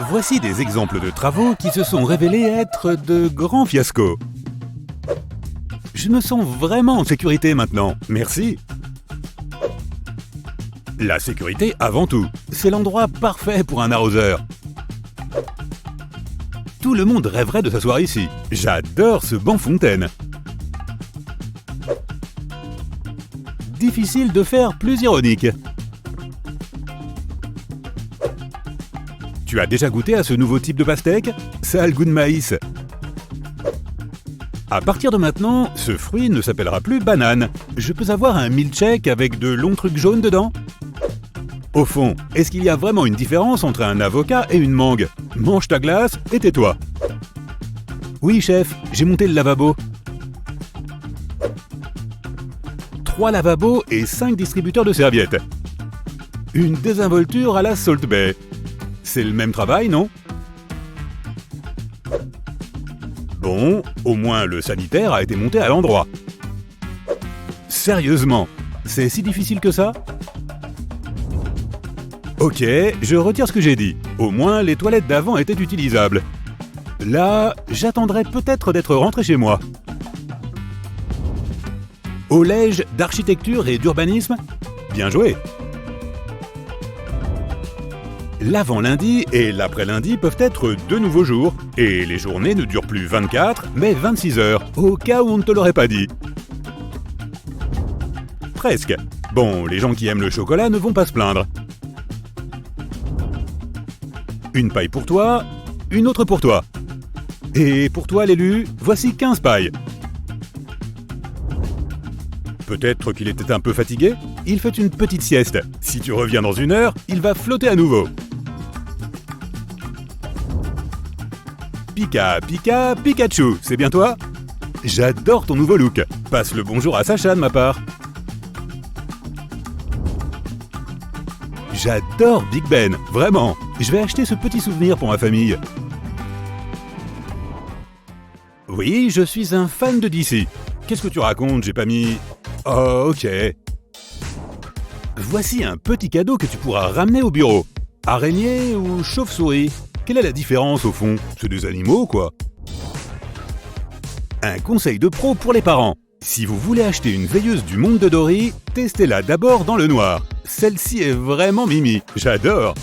Voici des exemples de travaux qui se sont révélés être de grands fiascos. Je me sens vraiment en sécurité maintenant, merci. La sécurité avant tout, c'est l'endroit parfait pour un arroseur. Tout le monde rêverait de s'asseoir ici. J'adore ce banc fontaine. Difficile de faire plus ironique. Tu as déjà goûté à ce nouveau type de pastèque? Ça a le goût de maïs. À partir de maintenant, ce fruit ne s'appellera plus banane. Je peux avoir un milkshake avec de longs trucs jaunes dedans? Au fond, est-ce qu'il y a vraiment une différence entre un avocat et une mangue? Mange ta glace et tais-toi. Oui, chef, j'ai monté le lavabo. 3 lavabos et 5 distributeurs de serviettes. Une désinvolture à la Salt Bay. C'est le même travail, non? Bon, au moins le sanitaire a été monté à l'endroit. Sérieusement, c'est si difficile que ça? Ok, je retire ce que j'ai dit. Au moins, les toilettes d'avant étaient utilisables. Là, j'attendrai peut-être d'être rentré chez moi. Collège d'architecture et d'urbanisme? Bien joué! L'avant-lundi et l'après-lundi peuvent être 2 nouveaux jours, et les journées ne durent plus 24, mais 26 heures, au cas où on ne te l'aurait pas dit. Presque. Bon, les gens qui aiment le chocolat ne vont pas se plaindre. Une paille pour toi, une autre pour toi. Et pour toi, l'élu, voici 15 pailles. Peut-être qu'il était un peu fatigué? Il fait une petite sieste. Si tu reviens dans 1 heure, il va flotter à nouveau. Pika, Pika, Pikachu, c'est bien toi? J'adore ton nouveau look. Passe le bonjour à Sacha de ma part. J'adore Big Ben, vraiment. Je vais acheter ce petit souvenir pour ma famille. Oui, je suis un fan de DC. Qu'est-ce que tu racontes? J'ai pas mis... Oh, ok. Voici un petit cadeau que tu pourras ramener au bureau. Araignée ou chauve-souris? Quelle est la différence au fond? C'est des animaux, quoi. Un conseil de pro pour les parents. Si vous voulez acheter une veilleuse du monde de Dory, testez-la d'abord dans le noir. Celle-ci est vraiment mimi, j'adore.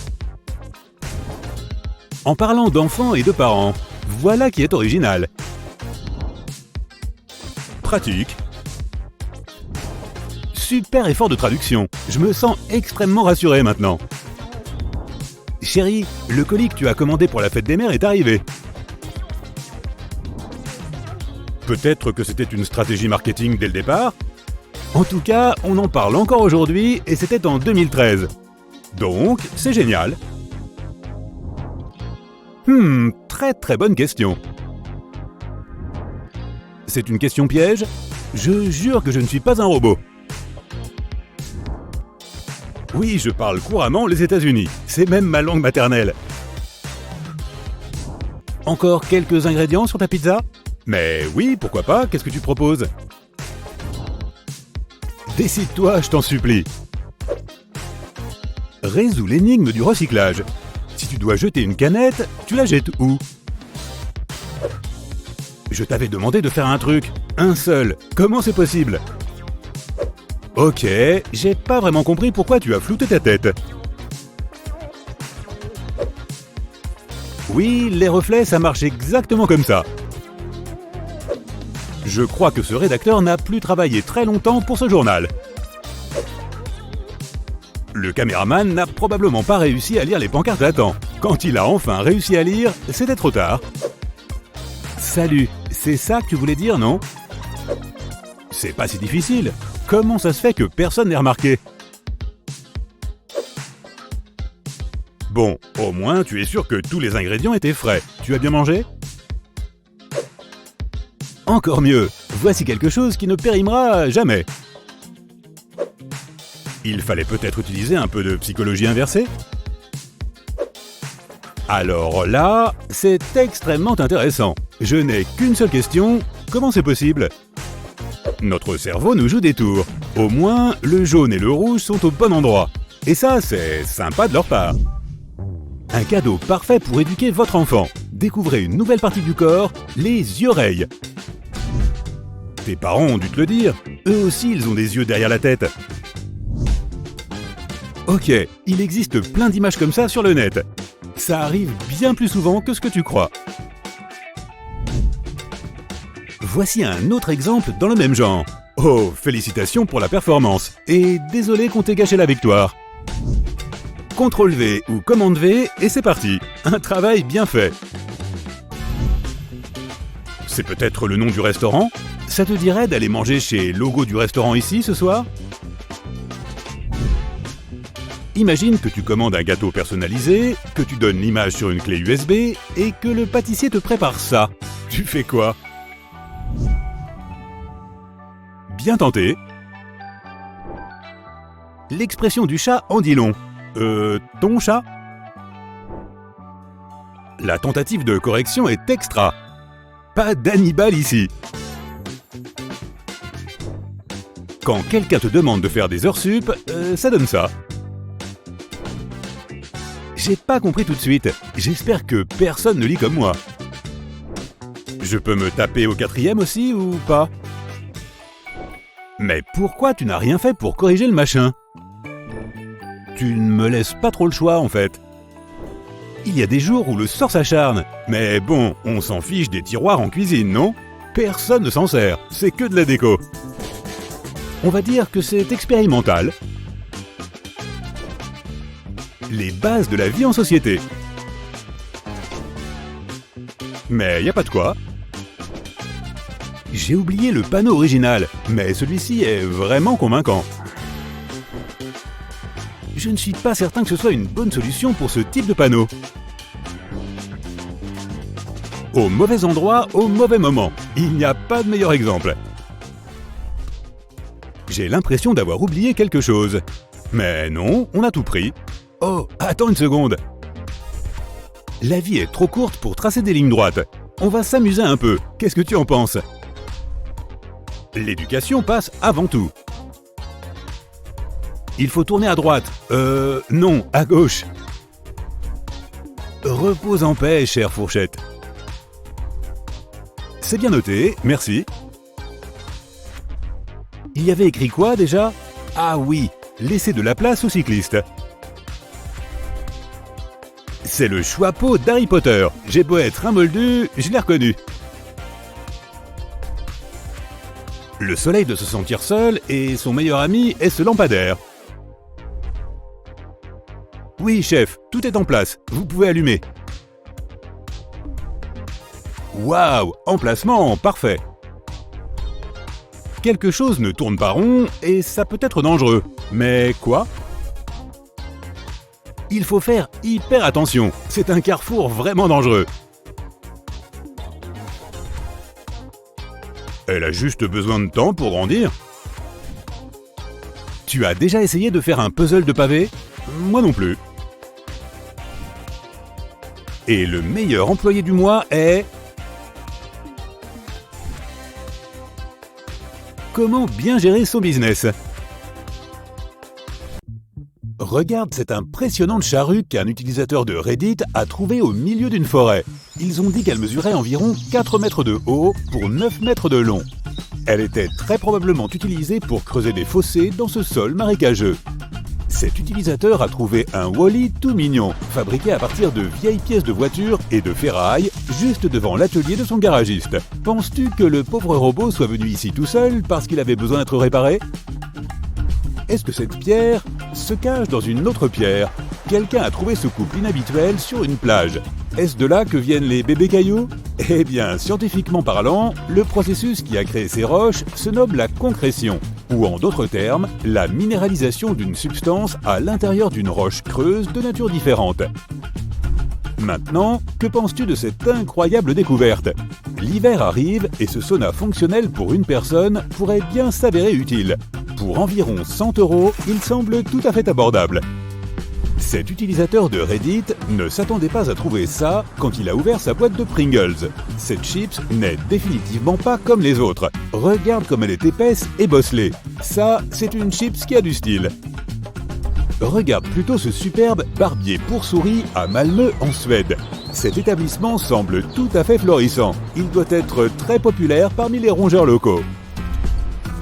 En parlant d'enfants et de parents, voilà qui est original. Pratique. Super effort de traduction. Je me sens extrêmement rassuré maintenant. Chérie, le colis que tu as commandé pour la fête des mères est arrivé. Peut-être que c'était une stratégie marketing dès le départ. En tout cas, on en parle encore aujourd'hui et c'était en 2013. Donc, c'est génial. Très très bonne question. C'est une question piège? Je jure que je ne suis pas un robot. Oui, je parle couramment les États-Unis. C'est même ma langue maternelle. Encore quelques ingrédients sur ta pizza? Mais oui, pourquoi pas, qu'est-ce que tu proposes? Décide-toi, je t'en supplie. Résous l'énigme du recyclage. Si tu dois jeter une canette, tu la jettes où? Je t'avais demandé de faire un truc. Un seul. Comment c'est possible? Ok, j'ai pas vraiment compris pourquoi tu as flouté ta tête. Oui, les reflets, ça marche exactement comme ça. Je crois que ce rédacteur n'a plus travaillé très longtemps pour ce journal. Le caméraman n'a probablement pas réussi à lire les pancartes à temps. Quand il a enfin réussi à lire, c'était trop tard. Salut, c'est ça que tu voulais dire, non? C'est pas si difficile. Comment ça se fait que personne n'ait remarqué? Bon, au moins tu es sûr que tous les ingrédients étaient frais. Tu as bien mangé? Encore mieux, voici quelque chose qui ne périmera jamais. Il fallait peut-être utiliser un peu de psychologie inversée? Alors là, c'est extrêmement intéressant. Je n'ai qu'une seule question, comment c'est possible? Notre cerveau nous joue des tours. Au moins, le jaune et le rouge sont au bon endroit. Et ça, c'est sympa de leur part. Un cadeau parfait pour éduquer votre enfant. Découvrez une nouvelle partie du corps, les oreilles. Tes parents ont dû te le dire. Eux aussi, ils ont des yeux derrière la tête. Ok, il existe plein d'images comme ça sur le net. Ça arrive bien plus souvent que ce que tu crois. Voici un autre exemple dans le même genre. Oh, félicitations pour la performance. Et désolé qu'on t'ait gâché la victoire. CTRL V ou commande V et c'est parti. Un travail bien fait. C'est peut-être le nom du restaurant? Ça te dirait d'aller manger chez Logo du restaurant ici ce soir? Imagine que tu commandes un gâteau personnalisé, que tu donnes l'image sur une clé USB et que le pâtissier te prépare ça. Tu fais quoi? Bien tenté. L'expression du chat en dit long. Ton chat? La tentative de correction est extra. Pas d'Hannibal ici. Quand quelqu'un te demande de faire des heures sup, ça donne ça. J'ai pas compris tout de suite. J'espère que personne ne lit comme moi. Je peux me taper au 4e aussi ou pas? Mais pourquoi tu n'as rien fait pour corriger le machin? Tu ne me laisses pas trop le choix en fait. Il y a des jours où le sort s'acharne. Mais bon, on s'en fiche des tiroirs en cuisine, non? Personne ne s'en sert, c'est que de la déco. On va dire que c'est expérimental. Les bases de la vie en société. Mais y a pas de quoi. J'ai oublié le panneau original, mais celui-ci est vraiment convaincant. Je ne suis pas certain que ce soit une bonne solution pour ce type de panneau. Au mauvais endroit, au mauvais moment. Il n'y a pas de meilleur exemple. J'ai l'impression d'avoir oublié quelque chose. Mais non, on a tout pris. Oh, attends une seconde. La vie est trop courte pour tracer des lignes droites. On va s'amuser un peu. Qu'est-ce que tu en penses? L'éducation passe avant tout. Il faut tourner à droite. Non, à gauche. Repose en paix, chère fourchette. C'est bien noté, merci. Il y avait écrit quoi déjà? Ah oui, laissez de la place aux cyclistes. C'est le Choixpeau d'Harry Potter. J'ai beau être un moldu, je l'ai reconnu. Le soleil doit se sentir seul et son meilleur ami est ce lampadaire. Oui, chef, tout est en place. Vous pouvez allumer. Waouh, emplacement parfait. Quelque chose ne tourne pas rond et ça peut être dangereux. Mais quoi? Il faut faire hyper attention. C'est un carrefour vraiment dangereux. Elle a juste besoin de temps pour grandir. Tu as déjà essayé de faire un puzzle de pavés? Moi non plus. Et le meilleur employé du mois est... Comment bien gérer son business? Regarde cette impressionnante charrue qu'un utilisateur de Reddit a trouvée au milieu d'une forêt. Ils ont dit qu'elle mesurait environ 4 mètres de haut pour 9 mètres de long. Elle était très probablement utilisée pour creuser des fossés dans ce sol marécageux. Cet utilisateur a trouvé un Wall-E tout mignon, fabriqué à partir de vieilles pièces de voiture et de ferraille, juste devant l'atelier de son garagiste. Penses-tu que le pauvre robot soit venu ici tout seul parce qu'il avait besoin d'être réparé? Est-ce que cette pierre se cache dans une autre pierre? Quelqu'un a trouvé ce couple inhabituel sur une plage. Est-ce de là que viennent les bébés cailloux? Eh bien, scientifiquement parlant, le processus qui a créé ces roches se nomme la concrétion, ou en d'autres termes, la minéralisation d'une substance à l'intérieur d'une roche creuse de nature différente. Maintenant, que penses-tu de cette incroyable découverte? L'hiver arrive et ce sauna fonctionnel pour une personne pourrait bien s'avérer utile. Pour environ 100 €, il semble tout à fait abordable. Cet utilisateur de Reddit ne s'attendait pas à trouver ça quand il a ouvert sa boîte de Pringles. Cette chips n'est définitivement pas comme les autres. Regarde comme elle est épaisse et bosselée. Ça, c'est une chips qui a du style. Regarde plutôt ce superbe barbier pour souris à Malmö en Suède. Cet établissement semble tout à fait florissant. Il doit être très populaire parmi les rongeurs locaux.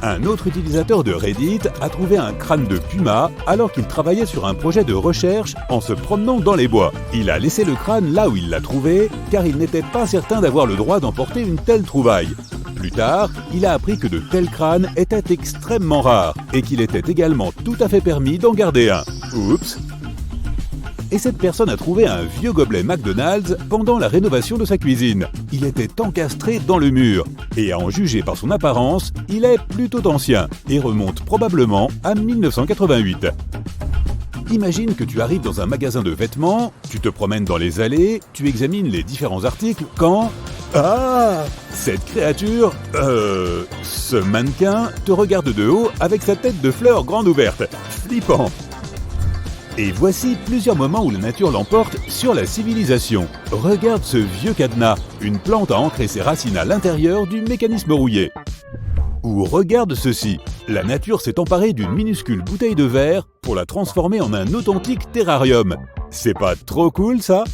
Un autre utilisateur de Reddit a trouvé un crâne de puma alors qu'il travaillait sur un projet de recherche en se promenant dans les bois. Il a laissé le crâne là où il l'a trouvé car il n'était pas certain d'avoir le droit d'emporter une telle trouvaille. Plus tard, il a appris que de tels crânes étaient extrêmement rares et qu'il était également tout à fait permis d'en garder un. Oups! Et cette personne a trouvé un vieux gobelet McDonald's pendant la rénovation de sa cuisine. Il était encastré dans le mur, et à en juger par son apparence, il est plutôt ancien et remonte probablement à 1988. Imagine que tu arrives dans un magasin de vêtements, tu te promènes dans les allées, tu examines les différents articles quand... Ah! Cette créature, ce mannequin te regarde de haut avec sa tête de fleur grande ouverte. Flippant! Et voici plusieurs moments où la nature l'emporte sur la civilisation. Regarde ce vieux cadenas, une plante a ancré ses racines à l'intérieur du mécanisme rouillé. Ou regarde ceci, la nature s'est emparée d'une minuscule bouteille de verre pour la transformer en un authentique terrarium. C'est pas trop cool ça ?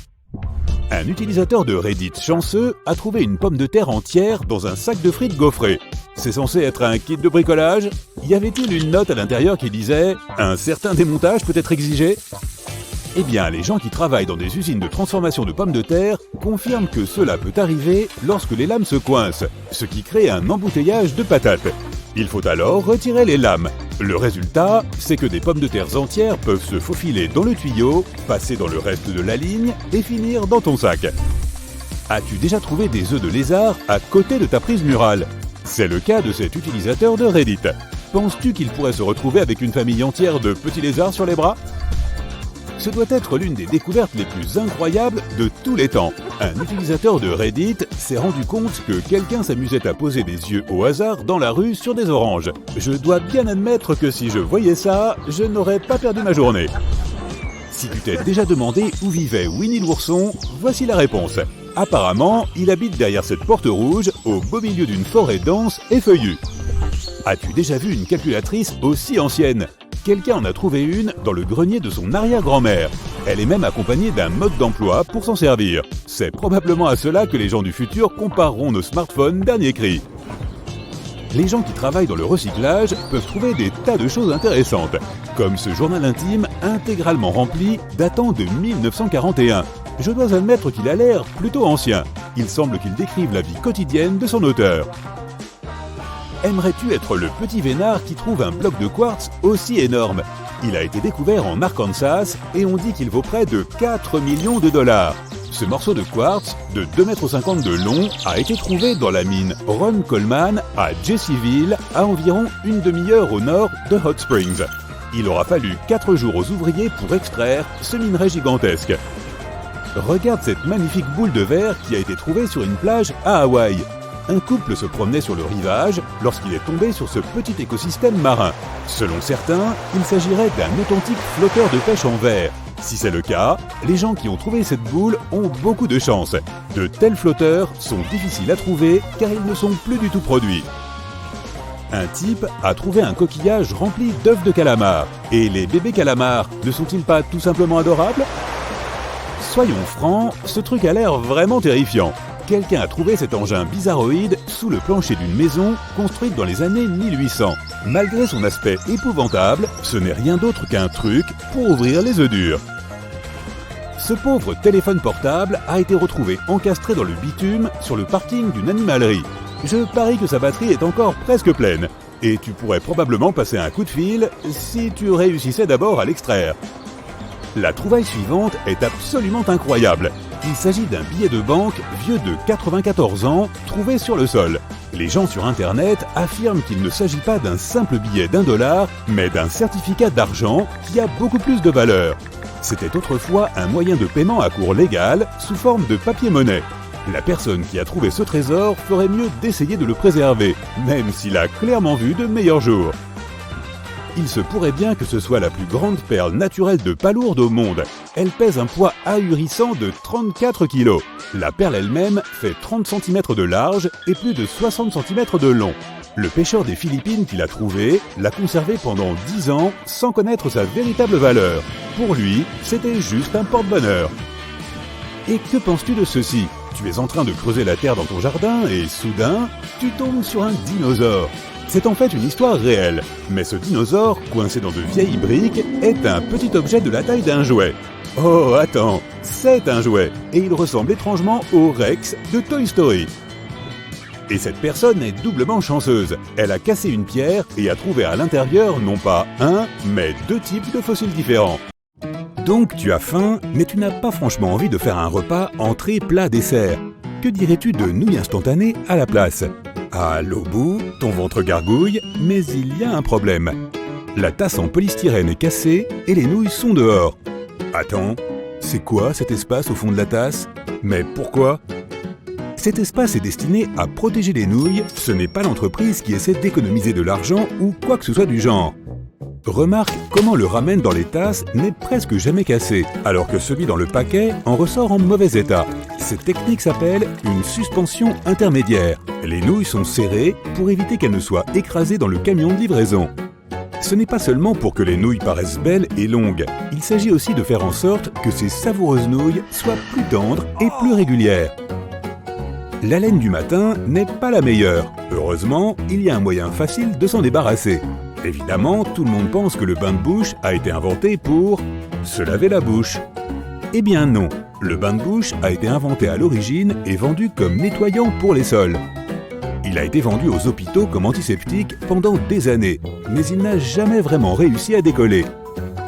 Un utilisateur de Reddit chanceux a trouvé une pomme de terre entière dans un sac de frites gaufrées. C'est censé être un kit de bricolage ? Y avait-il une note à l'intérieur qui disait « Un certain démontage peut être exigé ?» Eh bien, les gens qui travaillent dans des usines de transformation de pommes de terre confirment que cela peut arriver lorsque les lames se coincent, ce qui crée un embouteillage de patates. Il faut alors retirer les lames. Le résultat, c'est que des pommes de terre entières peuvent se faufiler dans le tuyau, passer dans le reste de la ligne et finir dans ton sac. As-tu déjà trouvé des œufs de lézard à côté de ta prise murale ? C'est le cas de cet utilisateur de Reddit. Penses-tu qu'il pourrait se retrouver avec une famille entière de petits lézards sur les bras ? Ce doit être l'une des découvertes les plus incroyables de tous les temps. Un utilisateur de Reddit s'est rendu compte que quelqu'un s'amusait à poser des yeux au hasard dans la rue sur des oranges. Je dois bien admettre que si je voyais ça, je n'aurais pas perdu ma journée. Si tu t'es déjà demandé où vivait Winnie l'ourson, voici la réponse. Apparemment, il habite derrière cette porte rouge, au beau milieu d'une forêt dense et feuillue. As-tu déjà vu une calculatrice aussi ancienne ? Quelqu'un en a trouvé une dans le grenier de son arrière-grand-mère. Elle est même accompagnée d'un mode d'emploi pour s'en servir. C'est probablement à cela que les gens du futur compareront nos smartphones dernier cri. Les gens qui travaillent dans le recyclage peuvent trouver des tas de choses intéressantes, comme ce journal intime intégralement rempli datant de 1941. Je dois admettre qu'il a l'air plutôt ancien. Il semble qu'il décrive la vie quotidienne de son auteur. Aimerais-tu être le petit vénard qui trouve un bloc de quartz aussi énorme ? Il a été découvert en Arkansas et on dit qu'il vaut près de 4 millions de dollars. Ce morceau de quartz, de 2,50 m de long, a été trouvé dans la mine Ron Coleman à Jesseville, à environ une demi-heure au nord de Hot Springs. Il aura fallu 4 jours aux ouvriers pour extraire ce minerai gigantesque. Regarde cette magnifique boule de verre qui a été trouvée sur une plage à Hawaï. Un couple se promenait sur le rivage lorsqu'il est tombé sur ce petit écosystème marin. Selon certains, il s'agirait d'un authentique flotteur de pêche en verre. Si c'est le cas, les gens qui ont trouvé cette boule ont beaucoup de chance. De tels flotteurs sont difficiles à trouver car ils ne sont plus du tout produits. Un type a trouvé un coquillage rempli d'œufs de calamar. Et les bébés calamars ne sont-ils pas tout simplement adorables ? Soyons francs, ce truc a l'air vraiment terrifiant. Quelqu'un a trouvé cet engin bizarroïde sous le plancher d'une maison construite dans les années 1800. Malgré son aspect épouvantable, ce n'est rien d'autre qu'un truc pour ouvrir les œufs durs. Ce pauvre téléphone portable a été retrouvé encastré dans le bitume sur le parking d'une animalerie. Je parie que sa batterie est encore presque pleine. Et tu pourrais probablement passer un coup de fil si tu réussissais d'abord à l'extraire. La trouvaille suivante est absolument incroyable. Il s'agit d'un billet de banque vieux de 94 ans trouvé sur le sol. Les gens sur Internet affirment qu'il ne s'agit pas d'un simple billet d'$1, mais d'un certificat d'argent qui a beaucoup plus de valeur. C'était autrefois un moyen de paiement à cours légal sous forme de papier-monnaie. La personne qui a trouvé ce trésor ferait mieux d'essayer de le préserver, même s'il a clairement vu de meilleurs jours. Il se pourrait bien que ce soit la plus grande perle naturelle de palourde au monde. Elle pèse un poids ahurissant de 34 kg. La perle elle-même fait 30 cm de large et plus de 60 cm de long. Le pêcheur des Philippines qui l'a trouvé l'a conservé pendant 10 ans sans connaître sa véritable valeur. Pour lui, c'était juste un porte-bonheur. Et que penses-tu de ceci? Tu es en train de creuser la terre dans ton jardin et soudain, tu tombes sur un dinosaure. C'est en fait une histoire réelle, mais ce dinosaure, coincé dans de vieilles briques, est un petit objet de la taille d'un jouet. Oh, attends, c'est un jouet, et il ressemble étrangement au Rex de Toy Story. Et cette personne est doublement chanceuse. Elle a cassé une pierre et a trouvé à l'intérieur non pas un, mais 2 types de fossiles différents. Donc tu as faim, mais tu n'as pas franchement envie de faire un repas entrée, plat, dessert. Que dirais-tu de nouilles instantanées à la place? À l'au bout, ton ventre gargouille, mais il y a un problème. La tasse en polystyrène est cassée et les nouilles sont dehors. Attends, c'est quoi cet espace au fond de la tasse? Mais pourquoi? Cet espace est destiné à protéger les nouilles, ce n'est pas l'entreprise qui essaie d'économiser de l'argent ou quoi que ce soit du genre. Remarque comment le ramen dans les tasses n'est presque jamais cassé, alors que celui dans le paquet en ressort en mauvais état. Cette technique s'appelle une suspension intermédiaire. Les nouilles sont serrées pour éviter qu'elles ne soient écrasées dans le camion de livraison. Ce n'est pas seulement pour que les nouilles paraissent belles et longues, il s'agit aussi de faire en sorte que ces savoureuses nouilles soient plus tendres et plus régulières. La laine du matin n'est pas la meilleure. Heureusement, il y a un moyen facile de s'en débarrasser. Évidemment, tout le monde pense que le bain de bouche a été inventé pour se laver la bouche. Eh bien non, le bain de bouche a été inventé à l'origine et vendu comme nettoyant pour les sols. Il a été vendu aux hôpitaux comme antiseptique pendant des années, mais il n'a jamais vraiment réussi à décoller.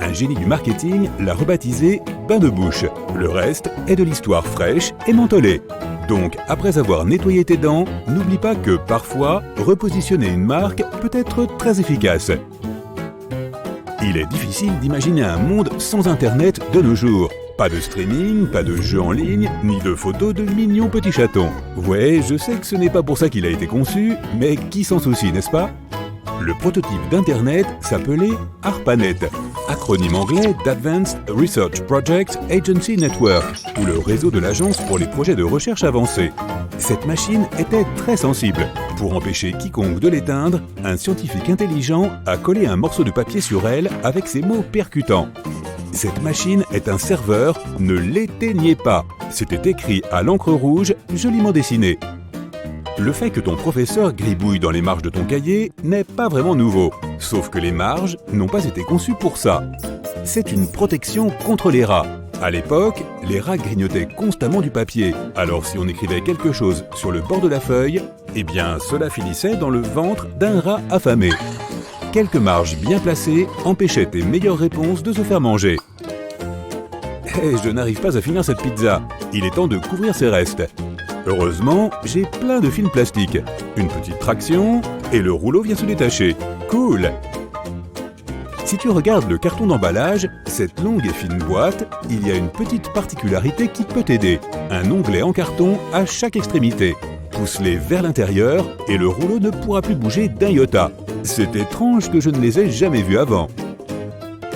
Un génie du marketing l'a rebaptisé bain de bouche. Le reste est de l'histoire fraîche et mentholée. Donc, après avoir nettoyé tes dents, n'oublie pas que parfois, repositionner une marque peut être très efficace. Il est difficile d'imaginer un monde sans Internet de nos jours. Pas de streaming, pas de jeux en ligne, ni de photos de mignons petits chatons. Ouais, je sais que ce n'est pas pour ça qu'il a été conçu, mais qui s'en soucie, n'est-ce pas? Le prototype d'Internet s'appelait ARPANET, acronyme anglais d'Advanced Research Projects Agency Network, ou le réseau de l'agence pour les projets de recherche avancés. Cette machine était très sensible. Pour empêcher quiconque de l'éteindre, un scientifique intelligent a collé un morceau de papier sur elle avec ces mots percutants. Cette machine est un serveur, ne l'éteignez pas. C'était écrit à l'encre rouge, joliment dessiné. Le fait que ton professeur gribouille dans les marges de ton cahier n'est pas vraiment nouveau, sauf que les marges n'ont pas été conçues pour ça. C'est une protection contre les rats. À l'époque, les rats grignotaient constamment du papier, alors si on écrivait quelque chose sur le bord de la feuille, eh bien cela finissait dans le ventre d'un rat affamé. Quelques marges bien placées empêchaient tes meilleures réponses de se faire manger. Je n'arrive pas à finir cette pizza, il est temps de couvrir ses restes. Heureusement, j'ai plein de films plastiques. Une petite traction, et le rouleau vient se détacher. Cool! Si tu regardes le carton d'emballage, cette longue et fine boîte, il y a une petite particularité qui peut t'aider. Un onglet en carton à chaque extrémité. Pousse-les vers l'intérieur, et le rouleau ne pourra plus bouger d'un iota. C'est étrange que je ne les ai jamais vus avant.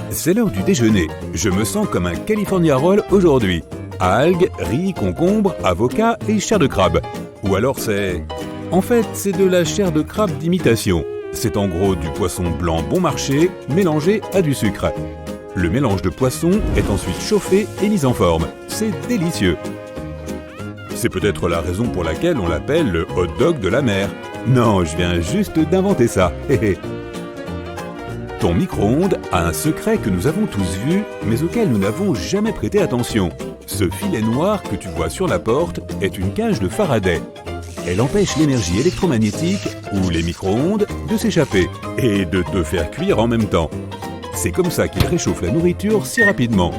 C'est l'heure du déjeuner. Je me sens comme un California Roll aujourd'hui. Algues, riz, concombre, avocat et chair de crabe. Ou alors c'est... En fait, c'est de la chair de crabe d'imitation. C'est en gros du poisson blanc bon marché mélangé à du sucre. Le mélange de poisson est ensuite chauffé et mis en forme. C'est délicieux. C'est peut-être la raison pour laquelle on l'appelle le hot dog de la mer. Non, je viens juste d'inventer ça. Ton micro-ondes a un secret que nous avons tous vu, mais auquel nous n'avons jamais prêté attention. Ce filet noir que tu vois sur la porte est une cage de Faraday. Elle empêche l'énergie électromagnétique, ou les micro-ondes, de s'échapper et de te faire cuire en même temps. C'est comme ça qu'il réchauffe la nourriture si rapidement.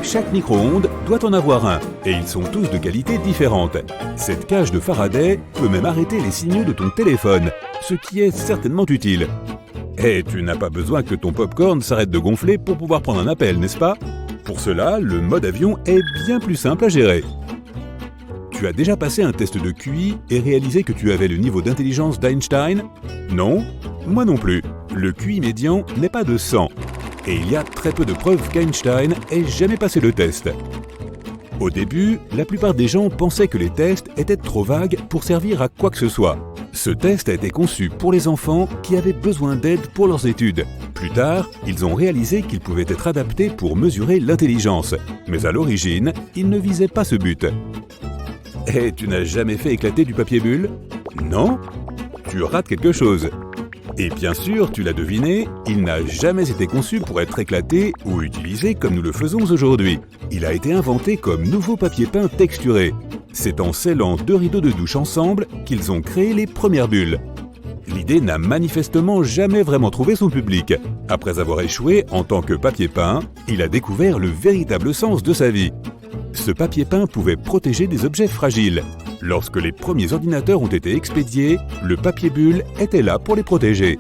Chaque micro-ondes doit en avoir un, et ils sont tous de qualité différente. Cette cage de Faraday peut même arrêter les signaux de ton téléphone, ce qui est certainement utile. Et tu n'as pas besoin que ton popcorn s'arrête de gonfler pour pouvoir prendre un appel, n'est-ce pas? Pour cela, le mode avion est bien plus simple à gérer. Tu as déjà passé un test de QI et réalisé que tu avais le niveau d'intelligence d'Einstein? Non? Moi non plus. Le QI médian n'est pas de 100. Et il y a très peu de preuves qu'Einstein ait jamais passé le test. Au début, la plupart des gens pensaient que les tests étaient trop vagues pour servir à quoi que ce soit. Ce test a été conçu pour les enfants qui avaient besoin d'aide pour leurs études. Plus tard, ils ont réalisé qu'il pouvait être adapté pour mesurer l'intelligence. Mais à l'origine, il ne visait pas ce but. Et tu n'as jamais fait éclater du papier bulle? Non? Tu rates quelque chose. Et bien sûr, tu l'as deviné, il n'a jamais été conçu pour être éclaté ou utilisé comme nous le faisons aujourd'hui. Il a été inventé comme nouveau papier peint texturé. C'est en scellant 2 rideaux de douche ensemble qu'ils ont créé les premières bulles. L'idée n'a manifestement jamais vraiment trouvé son public. Après avoir échoué en tant que papier peint, il a découvert le véritable sens de sa vie. Ce papier peint pouvait protéger des objets fragiles. Lorsque les premiers ordinateurs ont été expédiés, le papier bulle était là pour les protéger.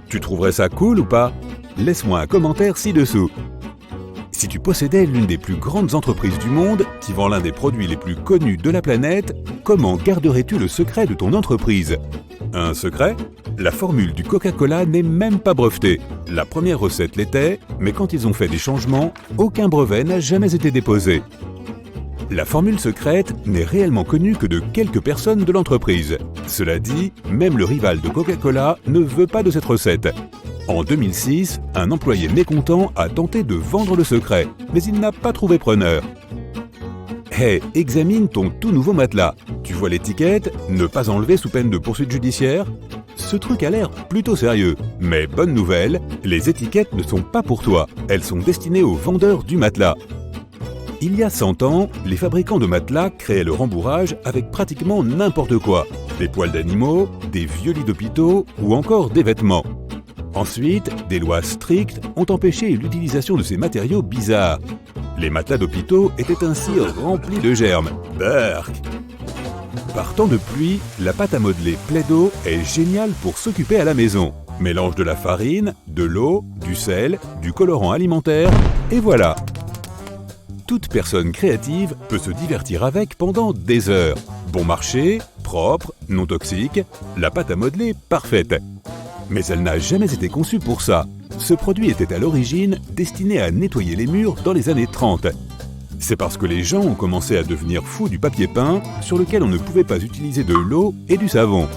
Tu trouverais ça cool ou pas? Laisse-moi un commentaire ci-dessous. Si tu possédais l'une des plus grandes entreprises du monde, qui vend l'un des produits les plus connus de la planète, comment garderais-tu le secret de ton entreprise? Un secret? La formule du Coca-Cola n'est même pas brevetée. La première recette l'était, mais quand ils ont fait des changements, aucun brevet n'a jamais été déposé. La formule secrète n'est réellement connue que de quelques personnes de l'entreprise. Cela dit, même le rival de Coca-Cola ne veut pas de cette recette. En 2006, un employé mécontent a tenté de vendre le secret, mais il n'a pas trouvé preneur. Hey, examine ton tout nouveau matelas. Tu vois l'étiquette « Ne pas enlever sous peine de poursuite judiciaire » ? Ce truc a l'air plutôt sérieux. Mais bonne nouvelle, les étiquettes ne sont pas pour toi. Elles sont destinées aux vendeurs du matelas. Il y a 100 ans, les fabricants de matelas créaient le rembourrage avec pratiquement n'importe quoi. Des poils d'animaux, des vieux lits d'hôpitaux ou encore des vêtements. Ensuite, des lois strictes ont empêché l'utilisation de ces matériaux bizarres. Les matelas d'hôpitaux étaient ainsi remplis de germes. Berk. Par temps de pluie, la pâte à modeler Play-Doh est géniale pour s'occuper à la maison. Mélange de la farine, de l'eau, du sel, du colorant alimentaire, et voilà. Toute personne créative peut se divertir avec pendant des heures. Bon marché, propre, non toxique, la pâte à modeler parfaite. Mais elle n'a jamais été conçue pour ça. Ce produit était à l'origine destiné à nettoyer les murs dans les années 30. C'est parce que les gens ont commencé à devenir fous du papier peint sur lequel on ne pouvait pas utiliser de l'eau et du savon.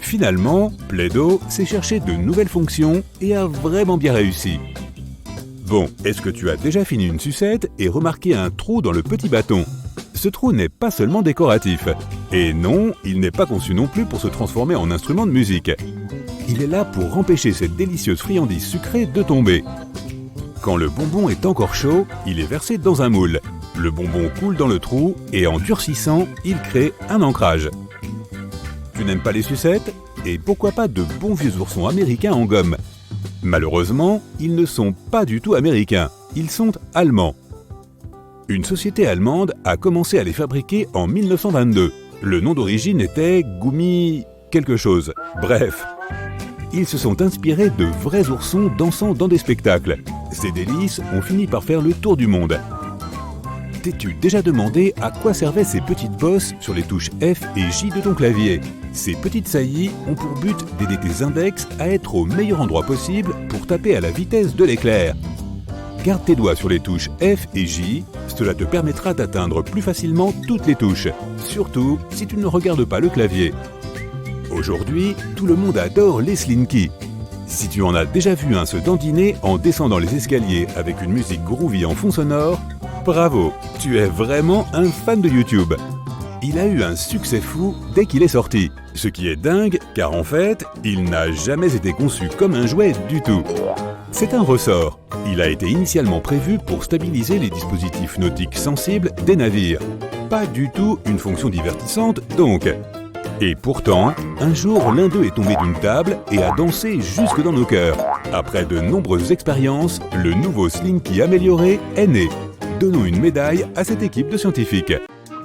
Finalement, Play-Doh s'est cherché de nouvelles fonctions et a vraiment bien réussi. Bon, est-ce que tu as déjà fini une sucette et remarqué un trou dans le petit bâton? Ce trou n'est pas seulement décoratif. Et non, il n'est pas conçu non plus pour se transformer en instrument de musique. Il est là pour empêcher cette délicieuse friandise sucrée de tomber. Quand le bonbon est encore chaud, il est versé dans un moule. Le bonbon coule dans le trou et en durcissant, il crée un ancrage. Tu n'aimes pas les sucettes? Et pourquoi pas de bons vieux oursons américains en gomme? Malheureusement, ils ne sont pas du tout américains, ils sont allemands. Une société allemande a commencé à les fabriquer en 1922. Le nom d'origine était Gummi quelque chose. Bref, ils se sont inspirés de vrais oursons dansant dans des spectacles. Ces délices ont fini par faire le tour du monde. T'es-tu déjà demandé à quoi servaient ces petites bosses sur les touches F et J de ton clavier? Ces petites saillies ont pour but d'aider tes index à être au meilleur endroit possible pour taper à la vitesse de l'éclair. Garde tes doigts sur les touches F et J, cela te permettra d'atteindre plus facilement toutes les touches, surtout si tu ne regardes pas le clavier. Aujourd'hui, tout le monde adore les Slinky. Si tu en as déjà vu un se dandiner en descendant les escaliers avec une musique groovy en fond sonore, bravo, tu es vraiment un fan de YouTube. Il a eu un succès fou dès qu'il est sorti. Ce qui est dingue, car en fait, il n'a jamais été conçu comme un jouet du tout. C'est un ressort. Il a été initialement prévu pour stabiliser les dispositifs nautiques sensibles des navires. Pas du tout une fonction divertissante donc. Et pourtant, un jour, l'un d'eux est tombé d'une table et a dansé jusque dans nos cœurs. Après de nombreuses expériences, le nouveau Slinky amélioré est né. Donnons une médaille à cette équipe de scientifiques.